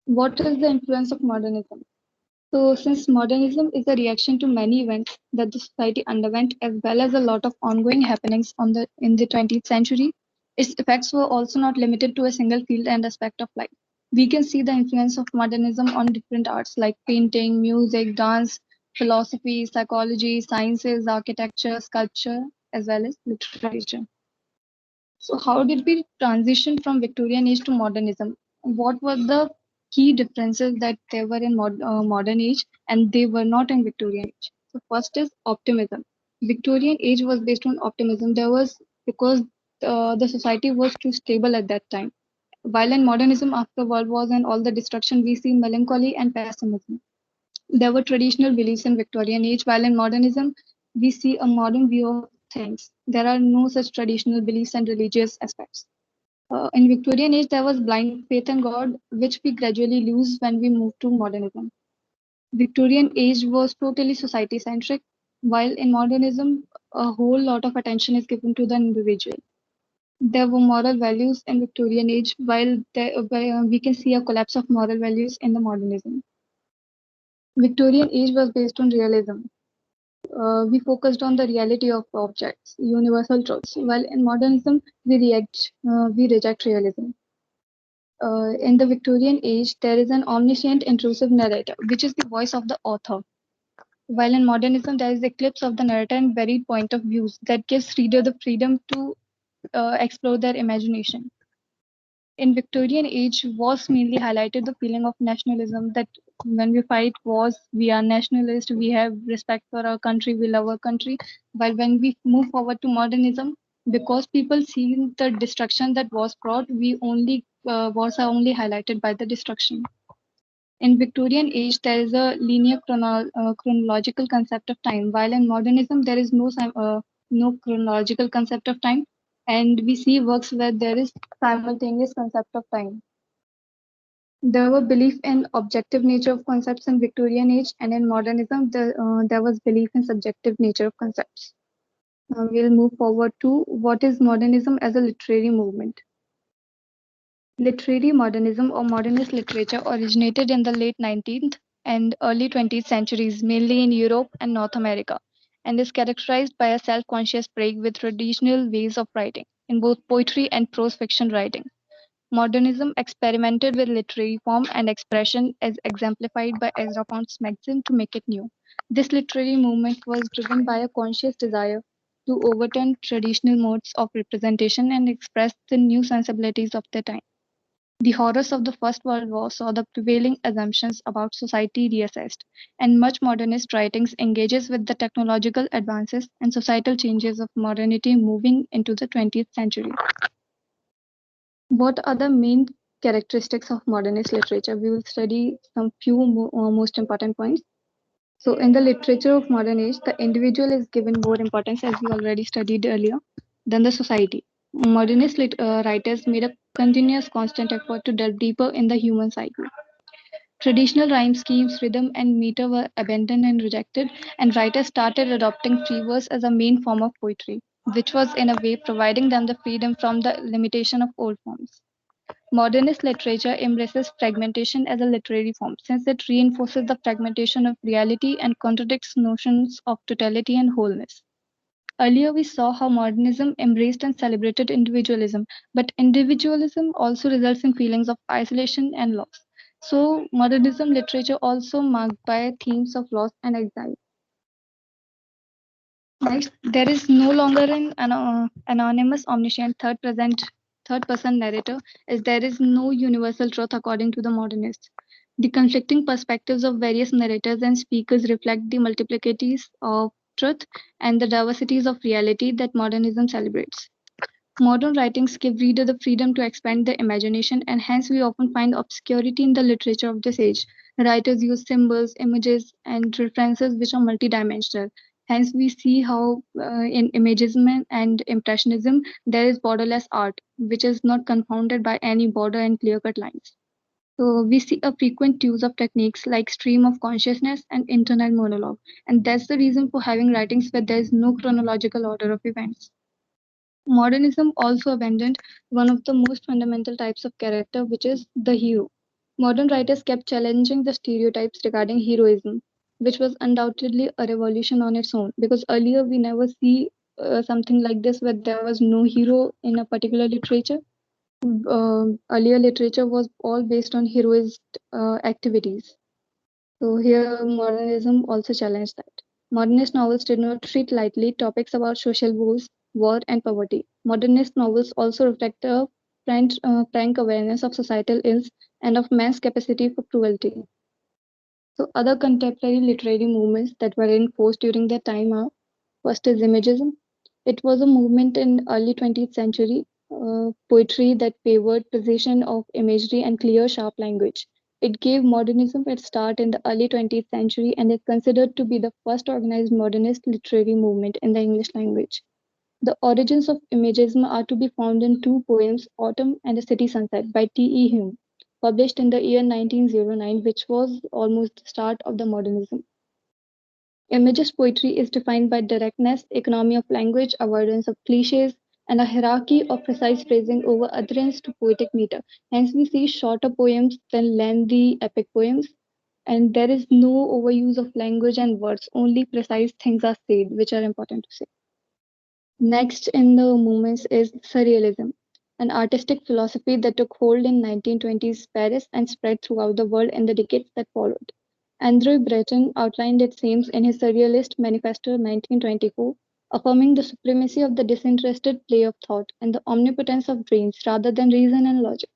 What is the influence of modernism? So, since modernism is a reaction to many events that the society underwent, as well as a lot of ongoing happenings in the 20th century, its effects were also not limited to a single field and aspect of life. We can see the influence of modernism on different arts like painting, music, dance, philosophy, psychology, sciences, architecture, sculpture, as well as literature. So, how did we transition from Victorian age to modernism? What were the key differences that there were in modern age and they were not in Victorian age? So, first is optimism. Victorian age was based on optimism. There was because the society was too stable at that time. While in modernism, after World Wars and all the destruction, we see melancholy and pessimism. There were traditional beliefs in Victorian age, while in modernism, we see a modern view of things. There are no such traditional beliefs and religious aspects. In Victorian age, there was blind faith in God, which we gradually lose when we move to modernism. Victorian age was totally society centric, while in modernism, a whole lot of attention is given to the individual. There were moral values in Victorian age, we can see a collapse of moral values in the modernism. Victorian age was based on realism. We focused on the reality of objects, universal truths, while in modernism, we reject realism. In the Victorian age, there is an omniscient, intrusive narrator, which is the voice of the author. While in modernism, there is the eclipse of the narrator and varied point of views that gives reader the freedom to explore their imagination. In Victorian age, wars mainly highlighted the feeling of nationalism that when we fight wars, we are nationalist, we have respect for our country, we love our country. While when we move forward to modernism, because people see the destruction that was brought, we only wars are only highlighted by the destruction. In Victorian age, there is a linear chronological concept of time, while in modernism, there is no chronological concept of time, and we see works where there is simultaneous concept of time. There were belief in objective nature of concepts in Victorian age, and in modernism, there was belief in subjective nature of concepts. Now we'll move forward to what is modernism as a literary movement. Literary modernism or modernist literature originated in the late 19th and early 20th centuries, mainly in Europe and North America, and is characterized by a self conscious break with traditional ways of writing, in both poetry and prose fiction writing. Modernism experimented with literary form and expression as exemplified by Ezra Pound's maxim to make it new. This literary movement was driven by a conscious desire to overturn traditional modes of representation and express the new sensibilities of their time. The horrors of the First World War saw the prevailing assumptions about society reassessed, and much modernist writings engages with the technological advances and societal changes of modernity moving into the 20th century. What are the main characteristics of modernist literature? We will study some few most important points. So, in the literature of modern age, the individual is given more importance, as we already studied earlier, than the society. Modernist writers made a continuous, constant effort to delve deeper in the human psyche. Traditional rhyme schemes, rhythm, and meter were abandoned and rejected, and writers started adopting free verse as a main form of poetry, which was in a way providing them the freedom from the limitation of old forms. Modernist literature embraces fragmentation as a literary form, since it reinforces the fragmentation of reality and contradicts notions of totality and wholeness. Earlier, we saw how modernism embraced and celebrated individualism, but individualism also results in feelings of isolation and loss. So, modernism literature also marked by themes of loss and exile. Next, there is no longer an anonymous, omniscient, third person narrator, as there is no universal truth according to the modernists. The conflicting perspectives of various narrators and speakers reflect the multiplicities of truth and the diversities of reality that modernism celebrates. Modern writings give reader the freedom to expand their imagination, and hence we often find obscurity in the literature of this age. Writers use symbols, images, and references which are multidimensional. Hence, we see how in Imagism and Impressionism there is borderless art, which is not confounded by any border and clear cut lines. So we see a frequent use of techniques like stream of consciousness and internal monologue. And that's the reason for having writings where there is no chronological order of events. Modernism also abandoned one of the most fundamental types of character, which is the hero. Modern writers kept challenging the stereotypes regarding heroism, which was undoubtedly a revolution on its own, because earlier we never see something like this where there was no hero in a particular literature. Earlier literature was all based on heroist activities. So here modernism also challenged that. Modernist novels did not treat lightly topics about social woes, war, and poverty. Modernist novels also reflect a frank awareness of societal ills and of man's capacity for cruelty. So other contemporary literary movements that were enforced during their time are: first is Imagism. It was a movement in early 20th century poetry that favored precision of imagery and clear, sharp language. It gave modernism its start in the early 20th century and is considered to be the first organized modernist literary movement in the English language. The origins of Imagism are to be found in two poems, Autumn and a City Sunset, by T.E. Hume, published in the year 1909, which was almost the start of the modernism. Imagist poetry is defined by directness, economy of language, avoidance of cliches, and a hierarchy of precise phrasing over adherence to poetic meter. Hence, we see shorter poems than lengthy epic poems, and there is no overuse of language and words, only precise things are said, which are important to say. Next in the movements is Surrealism, an artistic philosophy that took hold in 1920s Paris and spread throughout the world in the decades that followed. Andrew Breton outlined its aims in his Surrealist Manifesto 1924, affirming the supremacy of the disinterested play of thought and the omnipotence of dreams rather than reason and logic.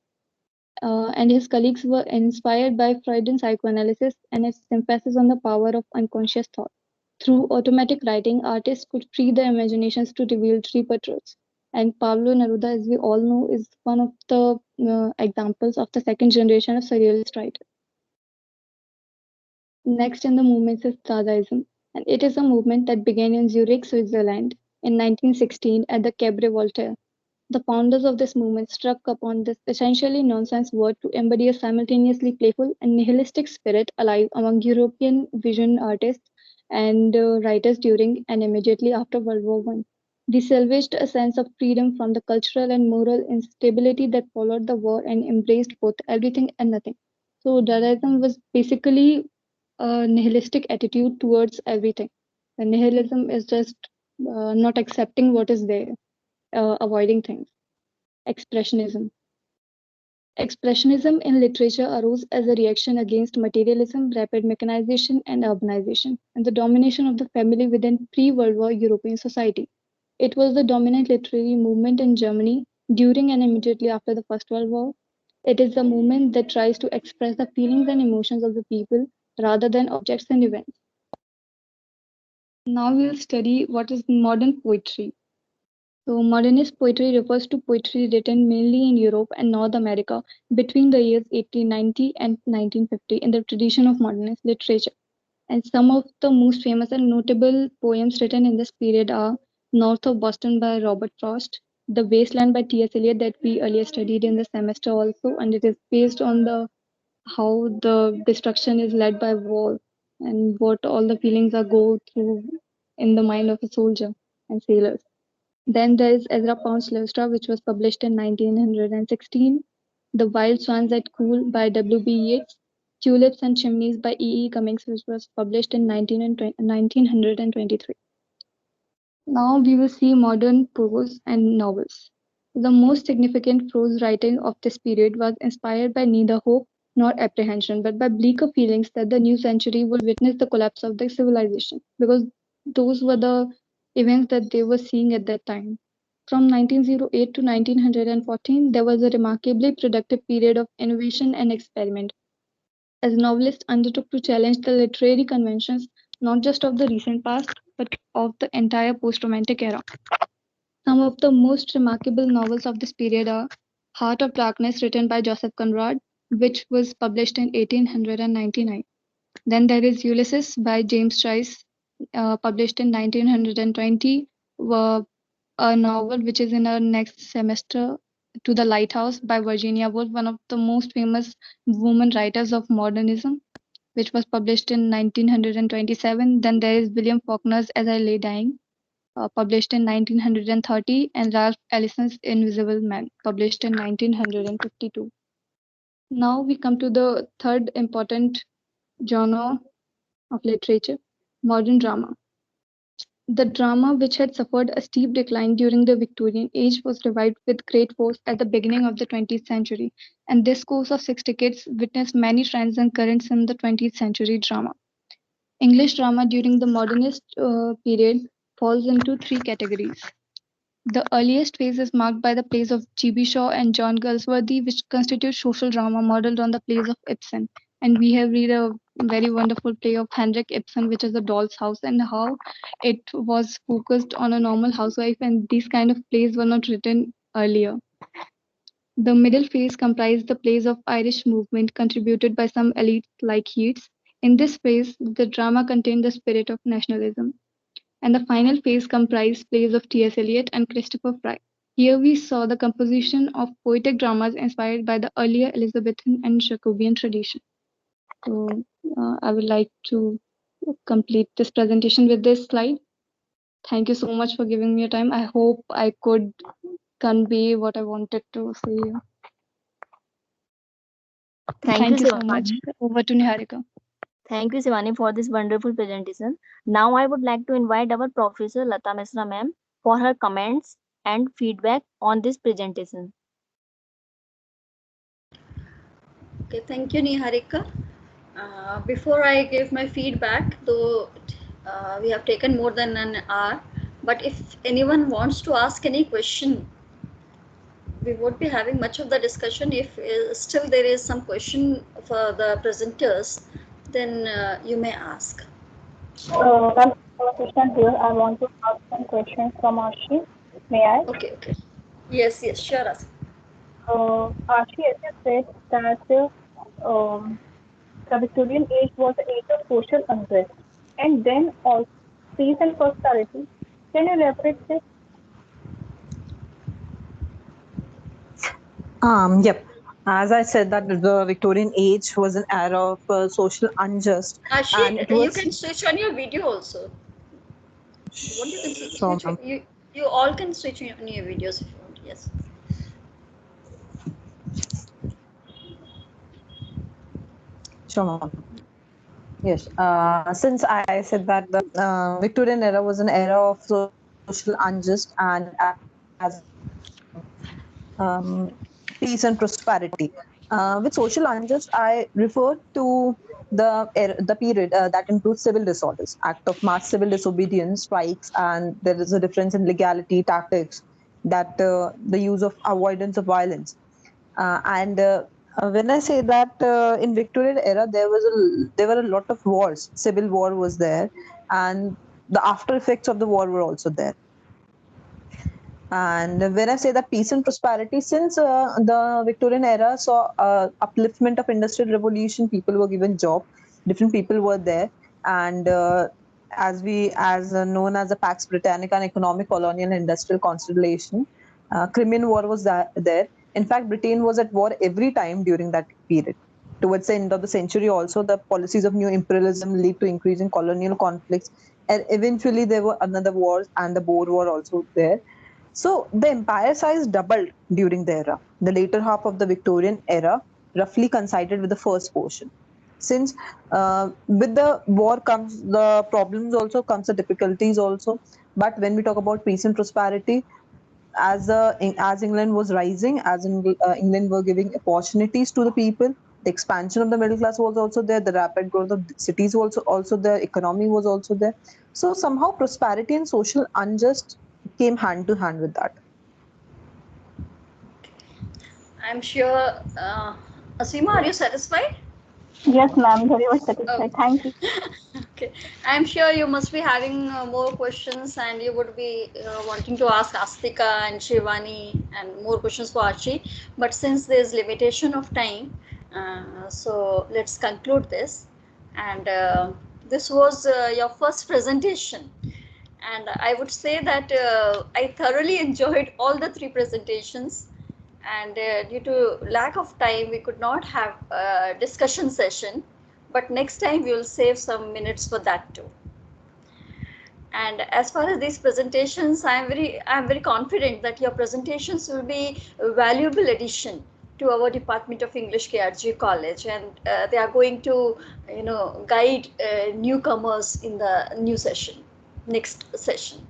And his colleagues were inspired by Freudian psychoanalysis and its emphasis on the power of unconscious thought. Through automatic writing, artists could free their imaginations to reveal deeper truths. And Pablo Neruda, as we all know, is one of the examples of the second generation of surrealist writers. Next in the movement is Dadaism, and it is a movement that began in Zurich, Switzerland in 1916 at the Cabaret Voltaire. The founders of this movement struck upon this essentially nonsense word to embody a simultaneously playful and nihilistic spirit alive among European vision artists and writers during and immediately after World War I. They salvaged a sense of freedom from the cultural and moral instability that followed the war and embraced both everything and nothing. So Dadaism was basically a nihilistic attitude towards everything. The nihilism is just not accepting what is there, avoiding things. Expressionism. Expressionism in literature arose as a reaction against materialism, rapid mechanization, and urbanization, and the domination of the family within pre World War European society. It was the dominant literary movement in Germany during and immediately after the First World War. It is a movement that tries to express the feelings and emotions of the people rather than objects and events. Now we'll study what is modern poetry. So, modernist poetry refers to poetry written mainly in Europe and North America between the years 1890 and 1950 in the tradition of modernist literature. And some of the most famous and notable poems written in this period are North of Boston by Robert Frost, The Wasteland by T.S. Eliot that we earlier studied in the semester also, and it is based on the how the destruction is led by war and what all the feelings are go through in the mind of a soldier and sailors. Then there is Ezra Pound's Leuctra, which was published in 1916. The Wild Swans at Cool by W.B. Yeats. Tulips and Chimneys by E.E. Cummings, which was published in 1923. Now we will see modern prose and novels. The most significant prose writing of this period was inspired by neither hope nor apprehension, but by bleaker feelings that the new century would witness the collapse of the civilization, because those were the events that they were seeing at that time. From 1908 to 1914, there was a remarkably productive period of innovation and experiment, as novelists undertook to challenge the literary conventions not just of the recent past, but of the entire post Romantic era. Some of the most remarkable novels of this period are Heart of Darkness, written by Joseph Conrad, which was published in 1899. Then there is Ulysses by James Joyce, published in 1920, a novel which is in our next semester to the Lighthouse by Virginia Woolf, one of the most famous women writers of modernism, which was published in 1927. Then there is William Faulkner's As I Lay Dying, published in 1930, and Ralph Ellison's Invisible Man, published in 1952. Now we come to the third important genre of literature, modern drama. The drama, which had suffered a steep decline during the Victorian age, was revived with great force at the beginning of the 20th century, and this course of 6 decades witnessed many trends and currents in the 20th century drama. English drama during the modernist period falls into three categories. The earliest phase is marked by the plays of G.B. Shaw and John Galsworthy, which constitute social drama modeled on the plays of Ibsen. And we have read a very wonderful play of Henrik Ibsen, which is The Doll's House, and how it was focused on a normal housewife, and these kind of plays were not written earlier. The middle phase comprised the plays of Irish movement contributed by some elites like Yeats. In this phase, the drama contained the spirit of nationalism. And the final phase comprised plays of T.S. Eliot and Christopher Fry. Here we saw the composition of poetic dramas inspired by the earlier Elizabethan and Jacobean tradition. So I would like to complete this presentation with this slide. Thank you so much for giving me your time. I hope I could convey what I wanted to say. Thank you so much. Over to Niharika. Thank you, Shivani, for this wonderful presentation. Now I would like to invite our Professor Lata Misra ma'am for her comments and feedback on this presentation. Okay, thank you, Niharika. Before I give my feedback, though we have taken more than an hour, but if anyone wants to ask any question, we won't be having much of the discussion. If still there is some question for the presenters, then you may ask. Well, Krishna here. I want to ask some questions from Arshi. May I? Okay. Yes, sure. Arshi, as you said that the Victorian age was the age of social unrest, and then also peace and prosperity. Can you elaborate this? Yep. As I said, that the Victorian age was an era of social unjust. Arshi, and it was... you can switch on your video also. What you can switch Sure, you all can switch on your videos if you want. Yes. Sure, ma'am. Yes. Since I said that the Victorian era was an era of social unjust and as peace and prosperity. With social unjust, I refer to the period that includes civil disorders, act of mass civil disobedience, strikes, and there is a difference in legality, tactics, that the use of avoidance of violence. And when I say that in Victorian era there were a lot of wars. Civil war was there, and the after effects of the war were also there. And when I say that peace and prosperity, since the Victorian era saw upliftment of industrial revolution, people were given job, different people were there, and as known as the Pax Britannica, an economic, colonial, and industrial constellation, Crimean War was there. In fact, Britain was at war every time during that period. Towards the end of the century, also the policies of new imperialism lead to increasing colonial conflicts, and eventually there were another wars, and the Boer War also there. So the empire size doubled during the era. The later half of the Victorian era roughly coincided with the first portion. Since with the war comes the problems, also comes the difficulties also. But when we talk about peace and prosperity, as England was rising, England were giving opportunities to the people, the expansion of the middle class was also there, the rapid growth of cities was also there, economy was also there. So somehow prosperity and social unjust came hand to hand with that. I'm sure, Asima, are you satisfied? Yes, ma'am, very much satisfied. Thank you. Okay, I'm sure you must be having more questions, and you would be wanting to ask Astika and Shivani and more questions for Archie. But since there's limitation of time, so let's conclude this. And this was your first presentation. And I would say that I thoroughly enjoyed all the three presentations. and due to lack of time, we could not have a discussion session. But next time we will save some minutes for that too. And as far as these presentations, I'm very confident that your presentations will be a valuable addition to our Department of English, KRG College, and they are going to, guide newcomers in the next session.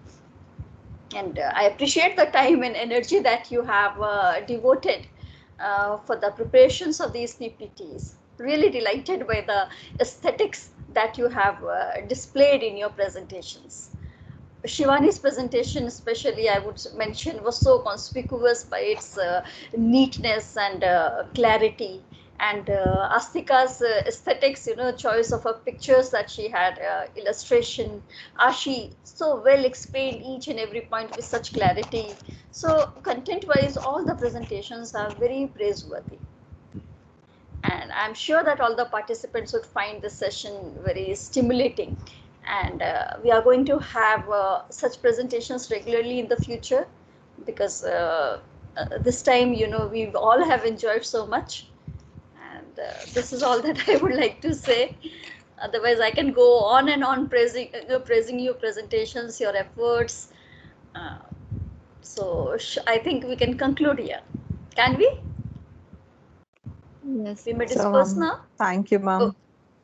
And I appreciate the time and energy that you have devoted for the preparations of these PPTs. Really delighted by the aesthetics that you have displayed in your presentations. Shivani's presentation, especially, I would mention, was so conspicuous by its neatness and clarity. And Astika's aesthetics, choice of her pictures that she had, illustration, Ashi so well explained each and every point with such clarity. So content-wise, all the presentations are very praiseworthy. And I'm sure that all the participants would find this session very stimulating. And we are going to have such presentations regularly in the future, because this time, we all have enjoyed so much. And this is all that I would like to say. Otherwise, I can go on and on praising your presentations, your efforts. So I think we can conclude here. Can we? Yes. We may So, disperse ma'am, now. thank you, ma'am. Oh,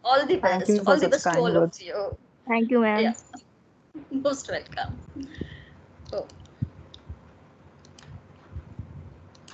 all the Thank best. you for All the such best to kind all of words. you. Thank you, ma'am. Yeah. Most welcome. Oh.